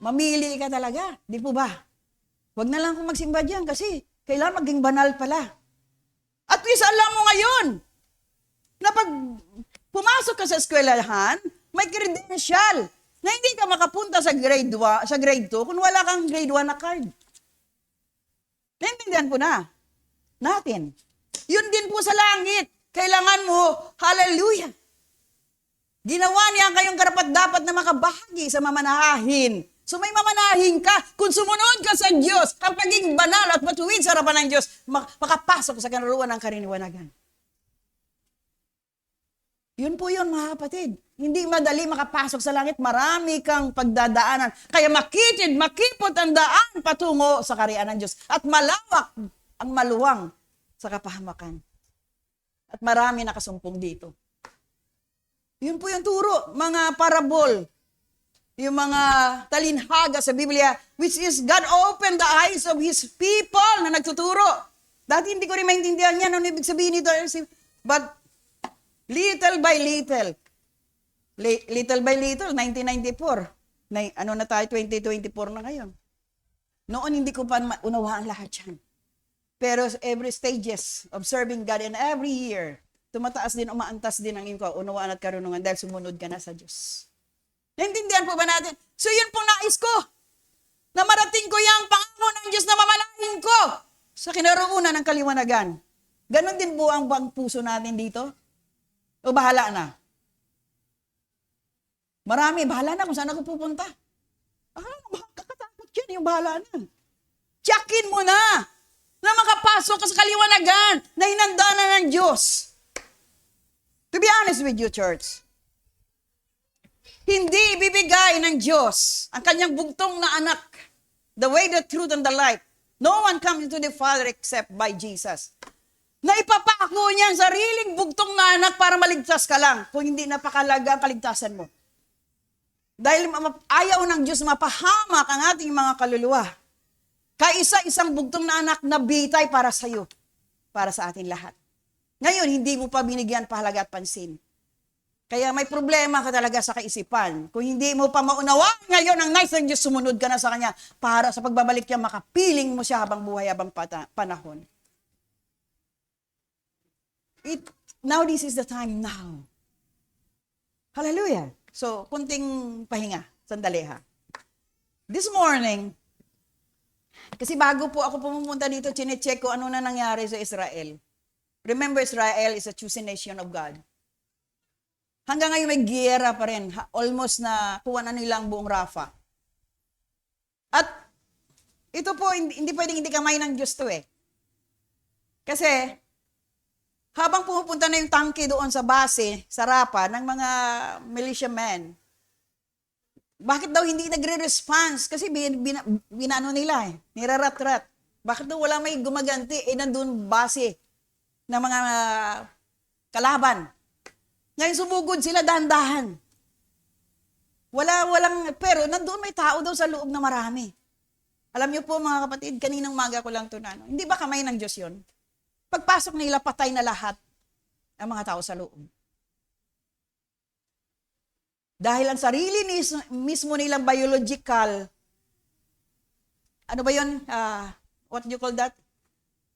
mamili ka talaga. Di po ba? Huwag na lang kung magsimba dyan kasi kailangan maging banal pala. At least alam mo ngayon na pag pumasok ka sa eskwelahan, may credential na hindi ka makapunta sa grade 2 kung wala kang grade 1 na card. Naintindihan po na natin. Yun din po sa langit. Kailangan mo, hallelujah. Ginawa niya kayong karapat-dapat na makabahagi sa mamanahin. So may mamanahin ka. Kung sumunod ka sa Diyos, ang pagiging banal at matuwid sa harapan ng Diyos, makapasok sa kanaruan ng kariniwanagan. Yun po yun, mga kapatid. Hindi madali makapasok sa langit. Marami kang pagdadaanan. Kaya makipot ang daan patungo sa kaharian ng Diyos. At malawak ang maluwang sa kapahamakan. At marami nakasumpong dito. Yun po yung turo, mga parabol. Yung mga talinhaga sa Biblia, which is God opened the eyes of His people na nagtuturo. Dati hindi ko rin maintindihan yan. Ano ibig sabihin nito? But little by little, 1994, ano na tayo, 2024 na ngayon. Noon hindi ko pa unawaan lahat yan. Pero every stages of serving God and every year, tumataas din, umaantas din ang iyong kaunawaan at karunungan dahil sumunod ka na sa Diyos. Naintindihan po ba natin? So yun pong nais ko, na marating ko yung pangako ng Diyos na mamalahin ko sa kinaroonan ng kaliwanagan. Ganon din po ang bang puso natin dito. O bahala na? Marami, bahala na kung saan ako pupunta. Kakatakot yan, yung bahala na. Tsakin mo na makapasok ka sa kaliwanagan na hinanda na ng Diyos. To be honest with you, church, hindi ibibigay ng Diyos ang kanyang bugtong na anak, the way, the truth, and the life. No one comes to the Father except by Jesus. Na ipapako niya ang sariling bugtong na anak para maligtas ka lang kung hindi napakalaga ang kaligtasan mo. Dahil ayaw ng Diyos mapahamak ang ating mga kaluluwa. Kaisa-isang bugtong na anak na bitay para sa iyo, para sa atin lahat. Ngayon, hindi mo pa binigyan pahalaga at pansin. Kaya may problema ka talaga sa kaisipan. Kung hindi mo pa maunawaan ngayon ang nais ng Diyos, sumunod ka na sa Kanya para sa pagbabalik niya, makapiling mo siya habang buhay, habang panahon. Now this is the time now. Hallelujah. So, kunting pahinga. Sandali ha. This morning, kasi bago po ako pumunta dito, chinecheck ko ano na nangyari sa Israel. Remember, Israel is a chosen nation of God. Hanggang ngayon may giyera pa rin. Almost na kuha na nilang buong Rafah. At ito po, hindi pwedeng hindi kamay ng Diyos to eh. Kasi, habang pumupunta na yung tangke doon sa base, sa Rafah, ng mga militiamen, bakit daw hindi nagre-response? Kasi binano nila eh, nirarat-rat. Bakit daw wala may gumaganti? Nandun base ng mga kalaban. Ngayon sumugod sila dahan-dahan. Pero nandun may tao daw sa loob na marami. Alam niyo po mga kapatid, kaninang umaga ko lang ito na. Hindi ba kamay ng Diyos yun? Pagpasok nila, patay na lahat ang mga tao sa loob. Dahil ang sarili mismo nilang biological, ano ba yun? What do you call that?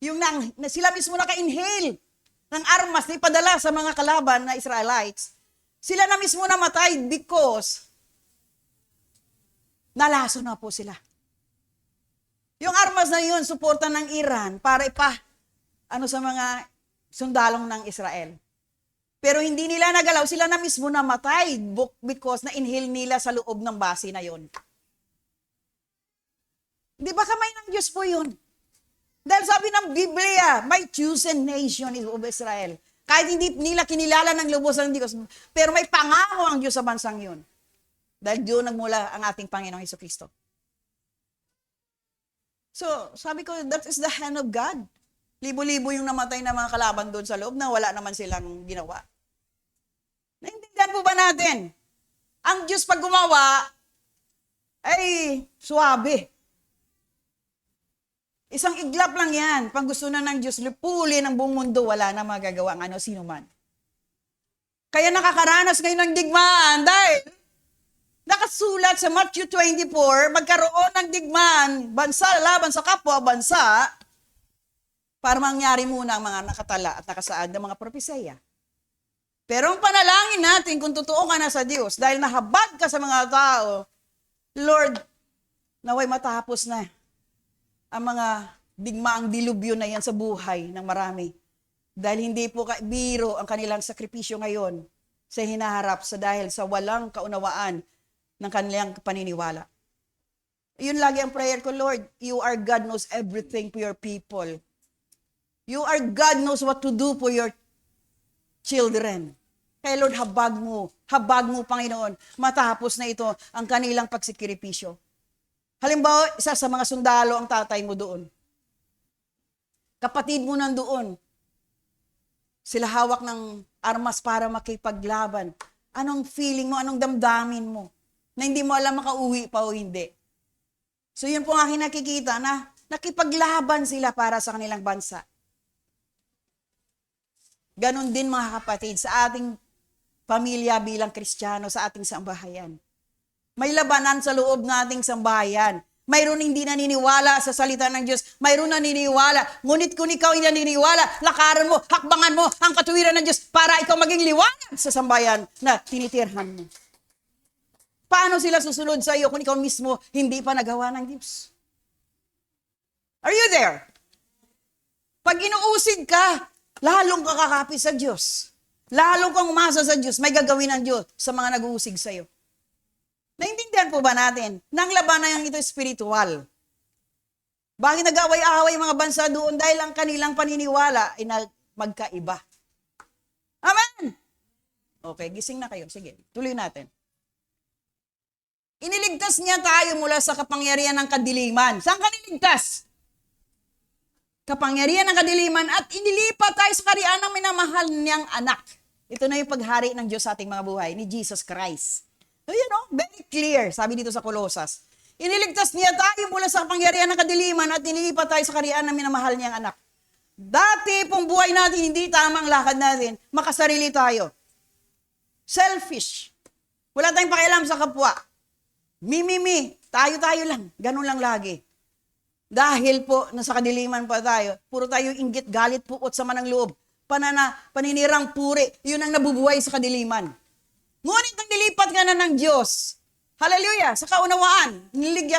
Yung sila mismo naka-inhale ng armas na ipadala sa mga kalaban na Israelites. Sila na mismo namatay because nalaso na po sila. Yung armas na yun, suporta ng Iran para sa mga sundalong ng Israel. Pero hindi nila nagalaw, sila na mismo namatay because na-inhale nila sa loob ng base na yon. Di ba kamay ng Diyos po yun? Dahil sabi ng Biblia, my chosen nation is of Israel. Kahit hindi nila kinilala ng lubos ng Diyos, pero may pangako ang Diyos sa bansang yun. Dahil doon nagmula ang ating Panginoong Hesukristo. So, sabi ko, that is the hand of God. Libo-libo yung namatay na mga kalaban doon sa loob na wala naman silang ginawa. Naintindihan po ba natin? Ang Diyos pag gumawa, ay suwabe. Isang iglap lang yan. Pag gusto na ng Diyos, lipulin ang buong mundo, wala na magagawa ang sino man. Kaya nakakaranas ngayon ng digmaan dahil nakasulat sa Matthew 24, magkaroon ng digmaan, bansa laban sa kapwa bansa, para mangyari muna ang mga nakatala at nakasaad ng mga propesya. Pero ang panalangin natin, kung totoo ka na sa Diyos, dahil nahabag ka sa mga tao, Lord, naway matapos na ang mga digmaang dilubyo na yan sa buhay ng marami. Dahil hindi po biro ang kanilang sakripisyo ngayon sa hinaharap dahil sa walang kaunawaan ng kanilang paniniwala. Yun lagi ang prayer ko, Lord, you are God knows everything for your people. You are God knows what to do for your children. Kaya Lord, habag mo, Panginoon, matapos na ito ang kanilang pagsikripisyo. Halimbawa, isa sa mga sundalo ang tatay mo doon. Kapatid mo nandoon. Sila hawak ng armas para makipaglaban. Anong feeling mo, anong damdamin mo? Na hindi mo alam makauwi pa o hindi. So yun po ang aking nakikita na nakipaglaban sila para sa kanilang bansa. Ganon din mga kapatid sa ating pamilya bilang Kristiyano sa ating sambahayan. May labanan sa loob nating sambahayan. Mayroon hindi naniniwala sa salita ng Diyos. Mayroon naniniwala. Ngunit kung ikaw hindi naniniwala, lakaran mo, hakbangan mo ang katuwiran ng Diyos para ikaw maging liwanag sa sambayan na tinitirhan mo. Paano sila susunod sa iyo kung ikaw mismo hindi pa nagawa ng Diyos? Are you there? Pag inuusig ka, lalong kakakapit sa Diyos. Lalong kang umasa sa Diyos, may gagawin ng Diyos sa mga nag-uusig sa iyo. Naintindihan po ba natin na ang labanan ito spiritual? Bakit nag-away-away mga bansa doon dahil ang kanilang paniniwala ay magkaiba? Amen! Okay, gising na kayo. Sige, tuloy natin. Iniligtas niya tayo mula sa kapangyarihan ng kadiliman. Saan ka niligtas? Kapangyarihan ng kadiliman at inilipat tayo sa kaharian ng minamahal niyang anak. Ito na yung paghari ng Diyos sa ating mga buhay, ni Jesus Christ. So, very clear, sabi dito sa Colosas. Iniligtas niya tayo mula sa kapangyarihan ng kadiliman at inilipat tayo sa kaharian ng minamahal niyang anak. Dati pong buhay natin, hindi tamang lakad natin, makasarili tayo. Selfish. Wala tayong pakialam sa kapwa. Me, tayo lang. Ganun lang lagi. Dahil po, nasa kadiliman pa tayo, puro tayo inggit, galit, puot, sama ng loob. Paninirang puri, yun ang nabubuhay sa kadiliman. Ngunit nang nilipat ka na ng Diyos, hallelujah, sa kaunawaan,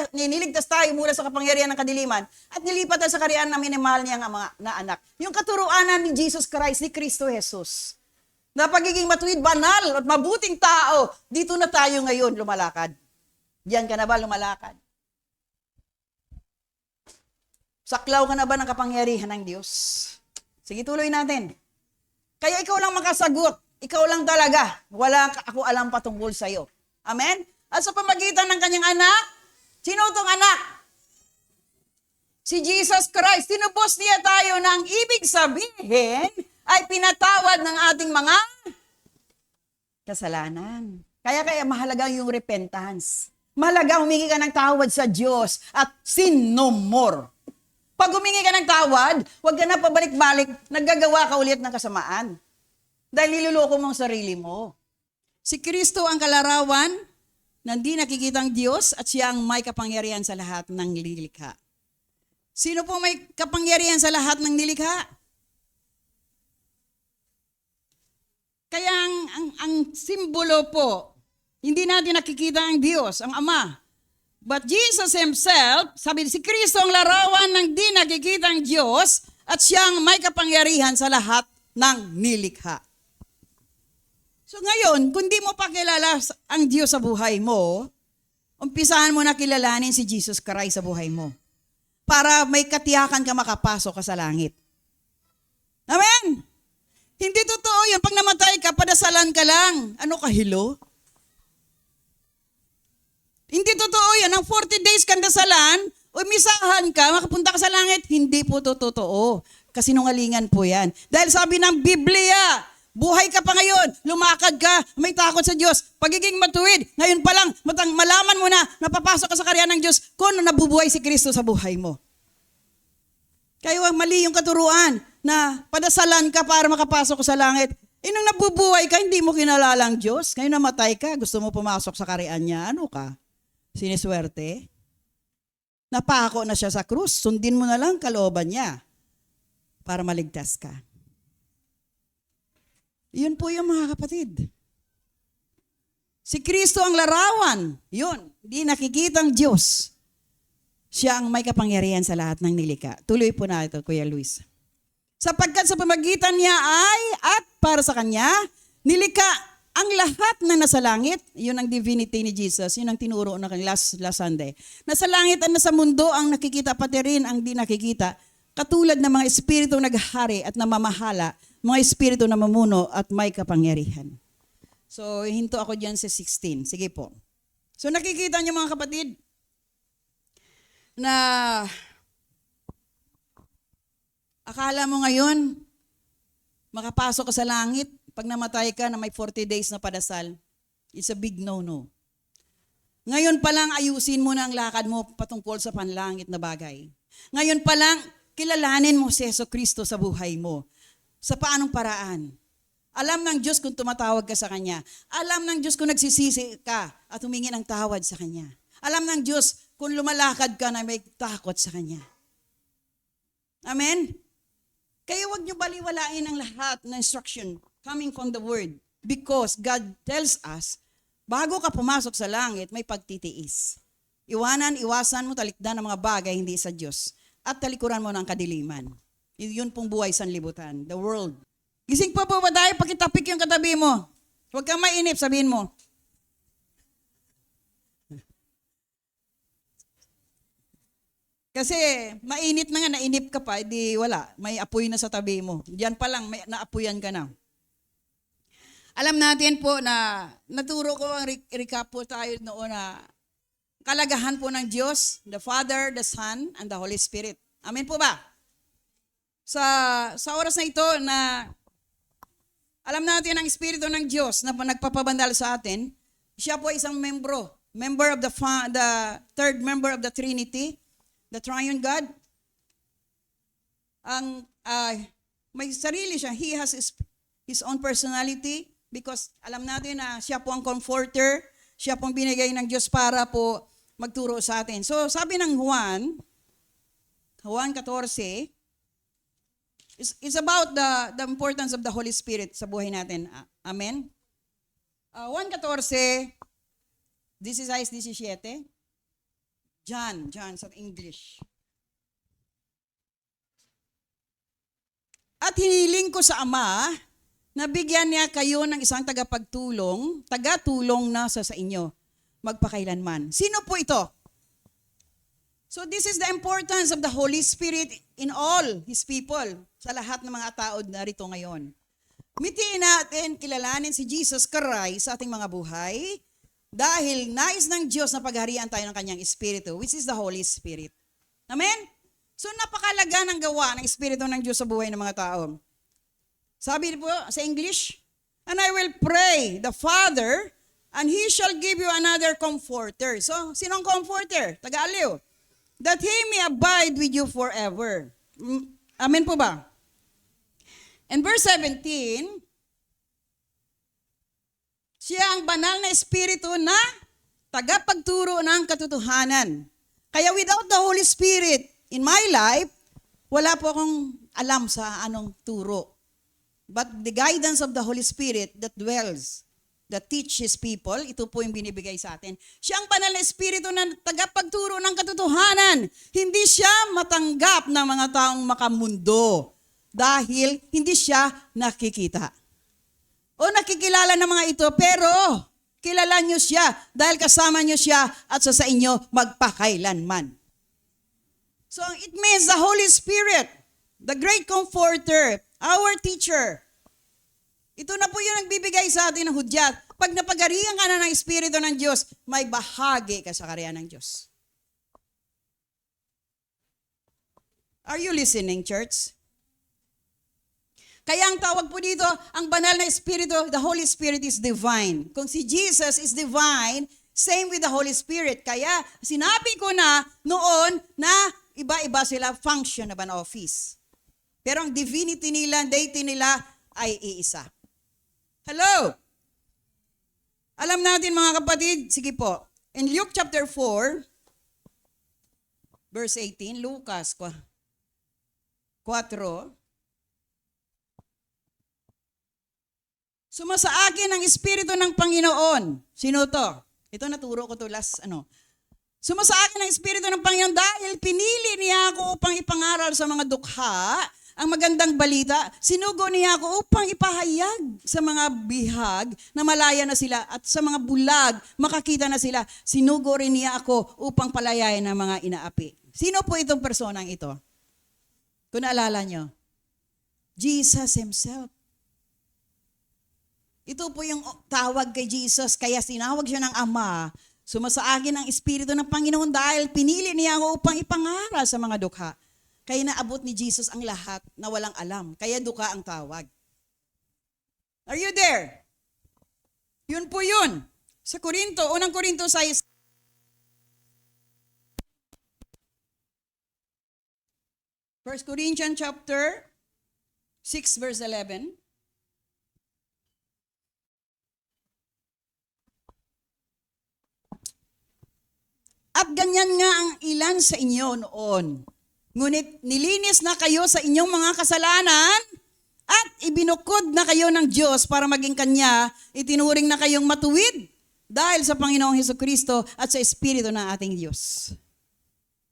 nililigtas tayo mula sa kapangyarihan ng kadiliman at nilipat tayo sa kaharian na minamahal niyang na anak. Yung katuruanan ni Jesus Christ, ni Kristo Jesus, na pagiging matuwid, banal at mabuting tao, dito na tayo ngayon lumalakad. Diyan ka na ba lumalakad? Saklaw ka na ba ng kapangyarihan ng Diyos? Sige, tuloy natin. Kaya ikaw lang makasagot. Ikaw lang talaga. Wala ako alam patungkol sa'yo. Amen? At sa pamagitan ng kanyang anak, sino itong anak? Si Jesus Christ. Tinubos niya tayo na ang ibig sabihin ay pinatawad ng ating mga kasalanan. Kaya mahalaga yung repentance. Mahalaga humingi ka ng tawad sa Diyos at sin no more. Pag humingi ka ng tawad, huwag ka na pabalik-balik, naggagawa ka ulit ng kasamaan. Dahil niluloko mo ang sarili mo. Si Kristo ang kalarawan na hindi nakikitang Diyos at siya ang may kapangyarihan sa lahat ng nilikha. Sino po may kapangyarihan sa lahat ng nilikha? Kaya ang simbolo po, hindi natin nakikita ang Diyos, ang Ama. But Jesus Himself, sabi si Kristo ang larawan ng di nakikitang Diyos at siyang may kapangyarihan sa lahat ng nilikha. So ngayon, kung di mo pa kilala ang Diyos sa buhay mo, umpisahan mo na kilalanin si Jesus Christ sa buhay mo. Para may katiyakan ka makapasok ka sa langit. Amen? Hindi totoo yun. Pag namatay ka, padasalan ka lang. Ano ka, hilo? Hindi totoo yan. Ang 40 days kang dasalan, umisahan ka, makapunta ka sa langit, hindi po totoo. Kasinungalingan po yan. Dahil sabi ng Biblia, buhay ka pa ngayon, lumakad ka, may takot sa Diyos, pagiging matuwid, ngayon pa lang, malaman mo na, napapasok ka sa kaharian ng Diyos, kung nabubuhay si Kristo sa buhay mo. Kaya mali yung katuruan na padasalan ka para makapasok sa langit. Nung nabubuhay ka, hindi mo kinalala ang Diyos. Ngayon namatay ka, gusto mo pumasok sa karian niya. Ano ka? Siniswerte? Napako na siya sa krus. Sundin mo na lang kalooban niya para maligtas ka. Yun po yung mga kapatid. Si Kristo ang larawan. Yun, hindi nakikitang Diyos. Siya ang may kapangyarihan sa lahat ng nilikha. Tuloy po na ito, Kuya Luis. Sapagkat sa pamagitan niya ay at para sa kanya, nilikha ang lahat na nasa langit. Yun ang divinity ni Jesus. Yun ang tinuro na last Sunday. Nasa langit at nasa mundo ang nakikita, pati rin ang di nakikita. Katulad ng mga espiritu naghahari at namamahala, mga espiritu na mamuno at may kapangyarihan. So, hinto ako dyan sa 16. Sige po. So, nakikita niyo mga kapatid, na akala mo ngayon, makapasok ka sa langit, pag namatay ka na may 40 days na padasal, it's a big no-no. Ngayon pa lang, ayusin mo na ang lakad mo patungkol sa panlangit na bagay. Ngayon pa lang, kilalanin mo si Jesucristo sa buhay mo. Sa paanong paraan? Alam ng Diyos kung tumatawag ka sa Kanya. Alam ng Diyos kung nagsisisi ka at humingi ng tawad sa Kanya. Alam ng Diyos kung lumalakad ka na may takot sa Kanya. Amen? Kaya huwag niyo baliwalain ang lahat ng instruction coming from the Word. Because God tells us, bago ka pumasok sa langit, may pagtitiis. Iwasan mo, talikdan ang mga bagay hindi sa Diyos. At talikuran mo ng kadiliman. Yun pong buhay sanlibutan, the world. Gising pa po ba tayo? Pakitapik yung katabi mo. Huwag kang mainip, sabihin mo. Kasi mainit na nga, nainip ka pa, edi wala. May apoy na sa tabi mo. Diyan pa lang, may naapuyan ka na. Alam natin po na, naturo ko ang recap po tayo noon na kalagahan po ng Diyos, the Father, the Son, and the Holy Spirit. Amen po ba? Sa oras na ito na alam natin ang Espiritu ng Diyos na nagpapabandal sa atin, siya po isang member of the third member of the Trinity, the Triune God. May sarili siya. He has his own personality because alam natin na siya po ang comforter, siya po ang binigay ng Diyos para po magturo sa atin. So sabi ng Juan 14, is about the importance of the Holy Spirit sa buhay natin. Amen? 1:14, 16-17. John sa English. At hiniling ko sa Ama na bigyan niya kayo ng isang tagatulong na sa inyo, magpakailanman. Sino po ito? So this is the importance of the Holy Spirit in all His people, sa lahat ng mga tao na rito ngayon. Mitiin natin, kilalanin si Jesus Christ sa ating mga buhay, dahil nais ng Diyos na pagharian tayo ng Kanyang Espiritu, which is the Holy Spirit. Amen? So napakalaga ng gawa ng Espiritu ng Diyos sa buhay ng mga tao. Sabi po sa English, and I will pray the Father, and He shall give you another comforter. So, sinong comforter? Taga-aliw. That He may abide with you forever. Amen po ba? And verse 17, siya ang banal na Espiritu na tagapagturo ng katotohanan. Kaya without the Holy Spirit in my life, wala po akong alam sa anong turo. But the guidance of the Holy Spirit that dwells, that teaches people, ito po yung binibigay sa atin. Siya ang banal na Espiritu na tagapagturo ng katotohanan. Hindi siya matanggap ng mga taong makamundo dahil hindi siya nakikita. O nakikilala ng mga ito, pero kilala nyo siya dahil kasama nyo siya at sa inyo magpakailanman. So it means the Holy Spirit, the great comforter, our teacher. Ito na po yung nagbibigay sa atin ng hudyat. Pag napagarihan ka na ng Espiritu ng Diyos, may bahagi ka sa karya ng Diyos. Are you listening, church? Kaya ang tawag po dito, ang banal na Espiritu, the Holy Spirit is divine. Kung si Jesus is divine, same with the Holy Spirit. Kaya sinabi ko na noon na iba-iba sila function of an office. Pero ang divinity nila, deity nila ay iisa. Hello? Alam natin mga kapatid, sige po, in Luke chapter 4, verse 18, Lucas 4, sumasa akin ang Espiritu ng Panginoon. Sino to? Ito naturo ko to last, Sumasa akin ang Espiritu ng Panginoon dahil pinili niya ako upang ipangaral sa mga dukha ang magandang balita. Sinugo niya ako upang ipahayag sa mga bihag na malaya na sila at sa mga bulag makakita na sila. Sinugo rin niya ako upang palayain ang mga inaapi. Sino po itong personang ito? Kung naalala nyo, Jesus Himself. Ito po yung tawag kay Jesus, kaya sinawag siya ng Ama. Sumasa akin ang Espiritu ng Panginoon dahil pinili niya ako upang ipangaral sa mga dukha. Kaya naabot ni Jesus ang lahat na walang alam. Kaya dukha ang tawag. Are you there? Yun po yun. Sa Korinto, unang Korinto 6. First Corinthians chapter 6 verse 11. At ganyan nga ang ilan sa inyo noon. Ngunit nilinis na kayo sa inyong mga kasalanan at ibinukod na kayo ng Diyos para maging Kanya, itinuring na kayong matuwid dahil sa Panginoong Hesukristo at sa Espiritu ng ating Diyos.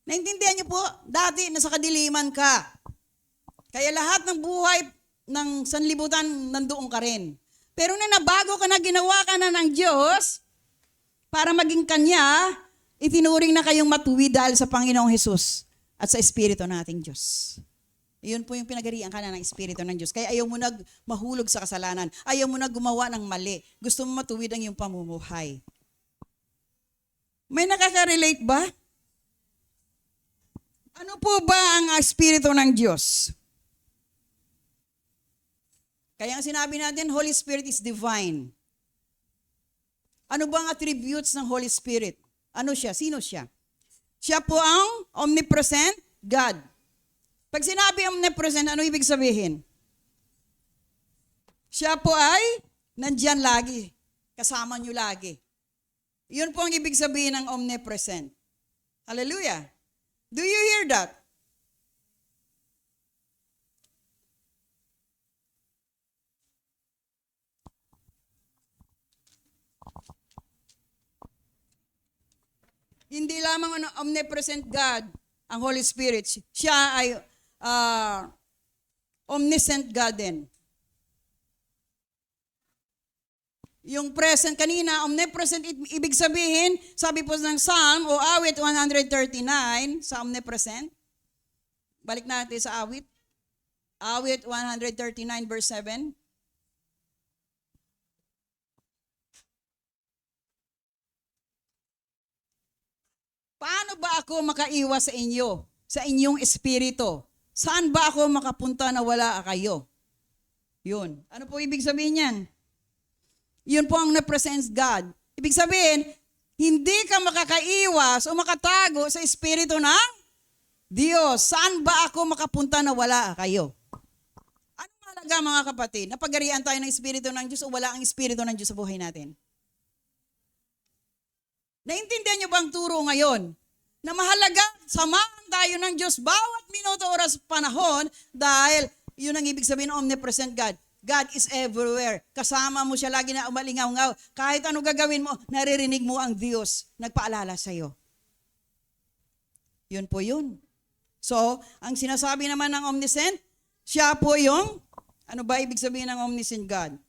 Naintindihan niyo po, dati nasa kadiliman ka. Kaya lahat ng buhay ng sanlibutan nandoon ka rin. Pero na nabago ka na, ginawa ka na ng Diyos para maging Kanya, itinuring na kayong matuwid dahil sa Panginoong Hesus at sa Espiritu ng ating Diyos. Iyon po yung pinagarian ka na ng Espiritu ng Diyos. Kaya ayaw mo na mahulog sa kasalanan. Ayaw mo na gumawa ng mali. Gusto mo matuwid ang iyong pamumuhay. May nakaka-relate ba? Ano po ba ang Espiritu ng Diyos? Kaya ang sinabi natin, Holy Spirit is divine. Ano ba ang attributes ng Holy Spirit? Ano siya? Sino siya? Siya po ang omnipresent God. Pag sinabi omnipresent, ano ibig sabihin? Siya po ay nandyan lagi. Kasama nyo lagi. Yun po ang ibig sabihin ng omnipresent. Hallelujah. Do you hear that? Hindi lamang ang omnipresent God, ang Holy Spirit. Siya ay omniscient God din. Yung present kanina, omnipresent, ibig sabihin, sabi po ng Psalm o awit 139 sa omnipresent. Balik natin sa awit. Awit 139 verse 7. Paano ba ako makaiwas sa inyo, sa inyong espiritu? Saan ba ako makapunta na wala kayo? Yun. Ano po ibig sabihin yan? Yun po ang na-presents God. Ibig sabihin, hindi ka makakaiwas o makatago sa espiritu ng Diyos. Saan ba ako makapunta na wala kayo? Ano mahalaga mga kapatid? Napagarian tayo ng espiritu ng Diyos o wala ang espiritu ng Diyos sa buhay natin? Naintindihan niyo bang turo ngayon? Na mahalaga, samahan tayo ng Diyos bawat minuto, oras, panahon dahil yun ang ibig sabihin ng omnipresent God. God is everywhere. Kasama mo siya lagi na umalingaw-ngaw. Kahit ano gagawin mo, naririnig mo ang Diyos. Nagpaalala sa'yo. Yun po yun. So, ang sinasabi naman ng omniscient, siya po yung, ano ba ibig sabihin ng omniscient God?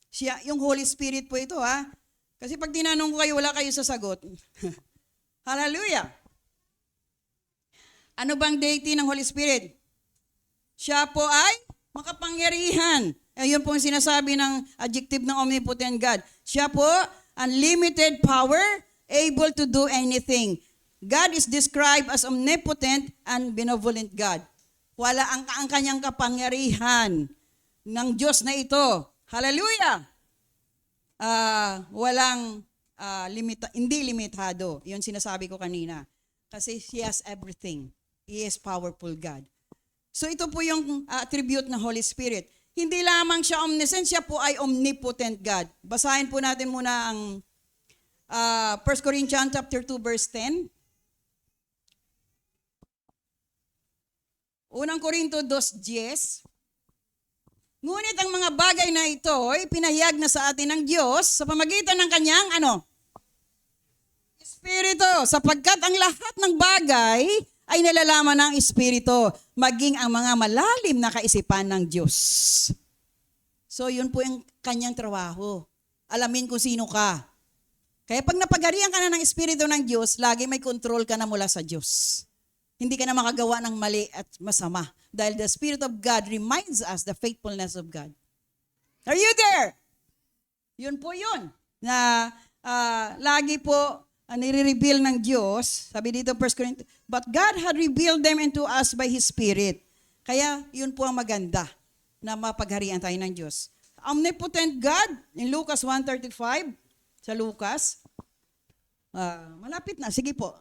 Siya, yung Holy Spirit po ito ha. Kasi pag tinanong ko kayo, wala kayo sasagot. Hallelujah! Ano bang deity ng Holy Spirit? Siya po ay makapangyarihan. Ayun po ang sinasabi ng adjective ng omnipotent God. Siya po, unlimited power, able to do anything. God is described as omnipotent and benevolent God. Wala ang kanyang kapangyarihan ng Diyos na ito. Hallelujah! Walang hindi limitado. Yun sinasabi ko kanina. Kasi He has everything. He is powerful God. So ito po yung attribute ng Holy Spirit. Hindi lamang siya omniscient, siya po ay omnipotent God. Basahin po natin muna ang 1 Corinthians chapter 2 verse 10. Unang Korinto 2:10. Ngunit ang mga bagay na ito ay pinahayag na sa atin ng Diyos sa pamamagitan ng kanyang Espiritu, sapagkat ang lahat ng bagay ay nalalaman ng Espiritu, maging ang mga malalim na kaisipan ng Diyos. So yun po yung kanyang trabaho. Alamin kung sino ka. Kaya pag napagharian ka na ng Espiritu ng Diyos, lagi may control ka na mula sa Diyos. Hindi ka na makagawa ng mali at masama. Dahil the Spirit of God reminds us the faithfulness of God. Are you there? Yun po yun. Na lagi po nire-reveal ng Diyos. Sabi dito 1 Corinthians, but God had revealed them into us by His Spirit. Kaya yun po ang maganda na mapagharian tayo ng Diyos. Omnipotent God, in Lucas 1:35, sa Lucas, malapit na, sige po,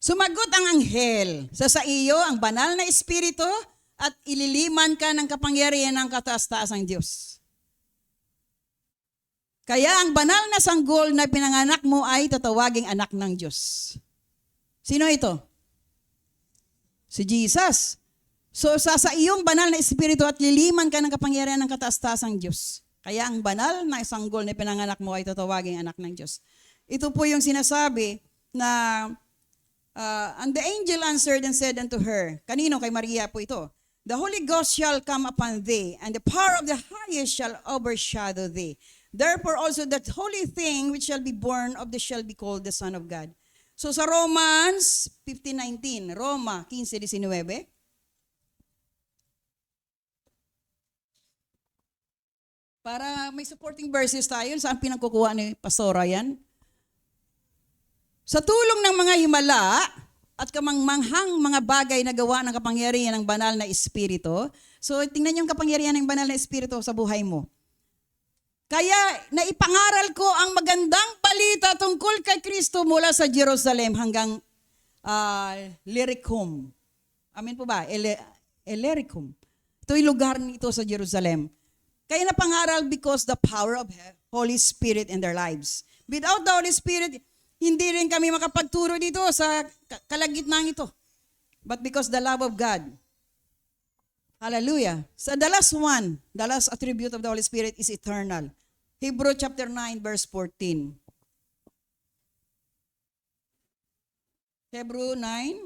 sumagot ang anghel sa iyo ang banal na espiritu at ililiman ka ng kapangyarihan ng kataas-taasang Diyos. Kaya ang banal na sanggol na pinanganak mo ay tatawaging anak ng Diyos. Sino ito? Si Jesus. So sa iyong banal na espiritu at liliman ka ng kapangyarihan ng kataas-taasang Diyos. Kaya ang banal na sanggol na pinanganak mo ay tatawaging anak ng Diyos. Ito po yung sinasabi na and the angel answered and said unto her, kanino? Kay Maria po ito, the Holy Ghost shall come upon thee, and the power of the highest shall overshadow thee. Therefore also that holy thing which shall be born of thee shall be called the Son of God. So sa Romans 15:19, Roma 15:19, para may supporting verses tayo, saan pinagkukuha ni Pastora yan? Sa tulong ng mga himala at kamangmanghang mga bagay na gawa ng kapangyarihan ng banal na espiritu. So tingnan yung kapangyarihan ng banal na espiritu sa buhay mo. Kaya naipangaral ko ang magandang balita tungkol kay Kristo mula sa Jerusalem hanggang Illyricum. Amen po ba? Illyricum. Ito yung lugar nito sa Jerusalem. Kaya napangaral because the power of Holy Spirit in their lives. Without the Holy Spirit, hindi rin kami makapagturo dito sa kalagitnaan ito. But because the love of God. Hallelujah. So the last attribute of the Holy Spirit is eternal. Hebrews chapter 9 verse 14. Hebrews 9.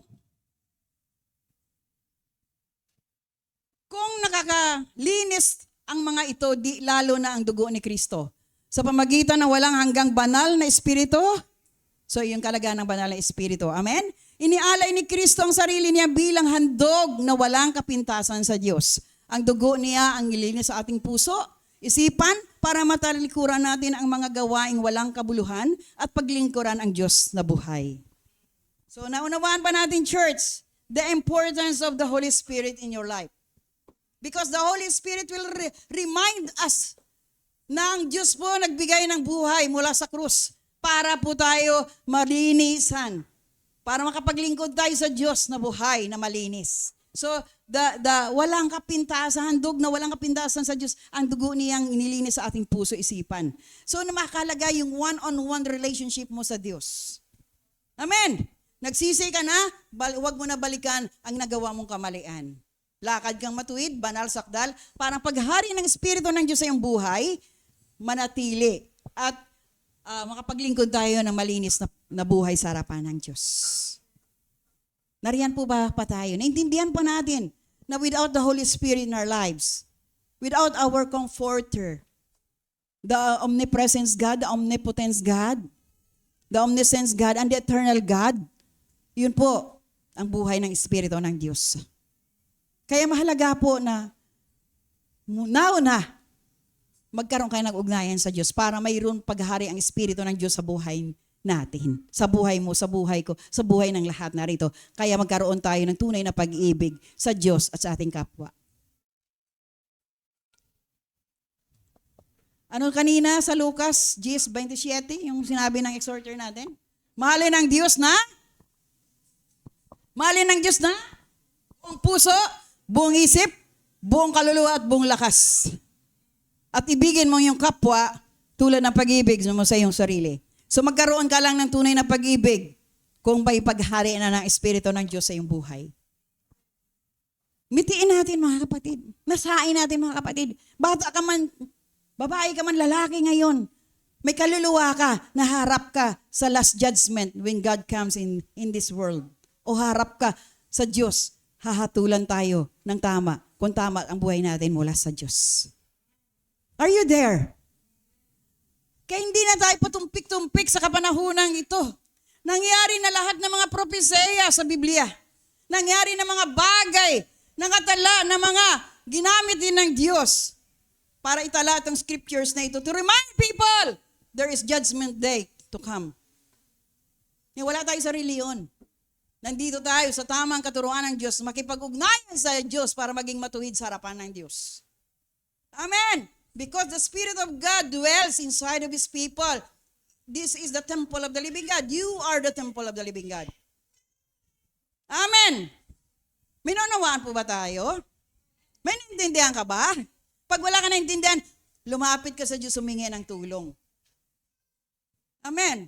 Kung nakakalinis ang mga ito, di lalo na ang dugo ni Kristo. Sa pamagitan ng walang hanggang banal na espiritu, so yung kalagayan ng banal na espiritu. Amen? Inialay ni Kristo ang sarili niya bilang handog na walang kapintasan sa Diyos. Ang dugo niya ang nilinis sa ating puso, isipan, para matalikuran natin ang mga gawaing walang kabuluhan at paglingkuran ang Diyos na buhay. So naunawaan pa natin, church, the importance of the Holy Spirit in your life. Because the Holy Spirit will remind us na ang Diyos po nagbigay ng buhay mula sa krus para po tayo malinisan. Para makapaglingkod tayo sa Diyos na buhay na malinis. So, walang kapintasan, handog na walang kapintasan sa Diyos, ang dugo niyang inilinis sa ating puso, isipan. So, na makakalaga yung one-on-one relationship mo sa Diyos. Amen! Nagsisi ka na, huwag mo na balikan ang nagawa mong kamalian. Lakad kang matuwid, banal sakdal, parang paghari ng Espiritu ng Diyos sa iyong buhay, manatili. At makapaglingkod tayo ng malinis na buhay sa harapan ng Diyos. Nariyan po ba tayo? Naintindihan po natin na without the Holy Spirit in our lives, without our comforter, the omnipresence God, the omnipotence God, the omniscience God, and the eternal God, yun po ang buhay ng Espiritu ng Diyos. Kaya mahalaga po na nauna, magkaroon kayo ng ugnayan sa Diyos para mayroon paghari ang Espiritu ng Diyos sa buhay natin. Sa buhay mo, sa buhay ko, sa buhay ng lahat narito. Kaya magkaroon tayo ng tunay na pag-ibig sa Diyos at sa ating kapwa. Ano kanina sa Lucas 10:27, yung sinabi ng exhorter natin? Mahalin ng Diyos na buong puso, buong isip, buong kaluluwa at buong lakas. At ibigin mo yung kapwa tulad ng pag-ibig mo sa iyong sarili. So magkaroon ka lang ng tunay na pag-ibig kung may paghari na ng Espiritu ng Diyos sa iyong buhay. Mitiin natin mga kapatid. Nasain natin mga kapatid. Bata ka man, babae ka man, lalaki ngayon. May kaluluwa ka, naharap ka sa last judgment when God comes in this world. O harap ka sa Diyos, hahatulan tayo ng tama kung tama ang buhay natin mula sa Diyos. Are you there? Kaya hindi na tayo patumpik-tumpik sa kapanahunang ito. Nangyari na lahat ng mga propesya sa Biblia. Nangyari na mga bagay, nangatala na mga ginamit din ng Diyos para itala itong scriptures na ito to remind people there is judgment day to come. Wala tayo sa reliyon. Nandito tayo sa tamang katuruan ng Diyos, makipag-ugnayan sa Diyos para maging matuwid sa harapan ng Diyos. Amen! Because the Spirit of God dwells inside of His people. This is the temple of the living God. You are the temple of the living God. Amen! May naunawaan po ba tayo? May naintindihan ka ba? Pag wala ka naintindihan, lumapit ka sa Diyos, humingi ng tulong. Amen!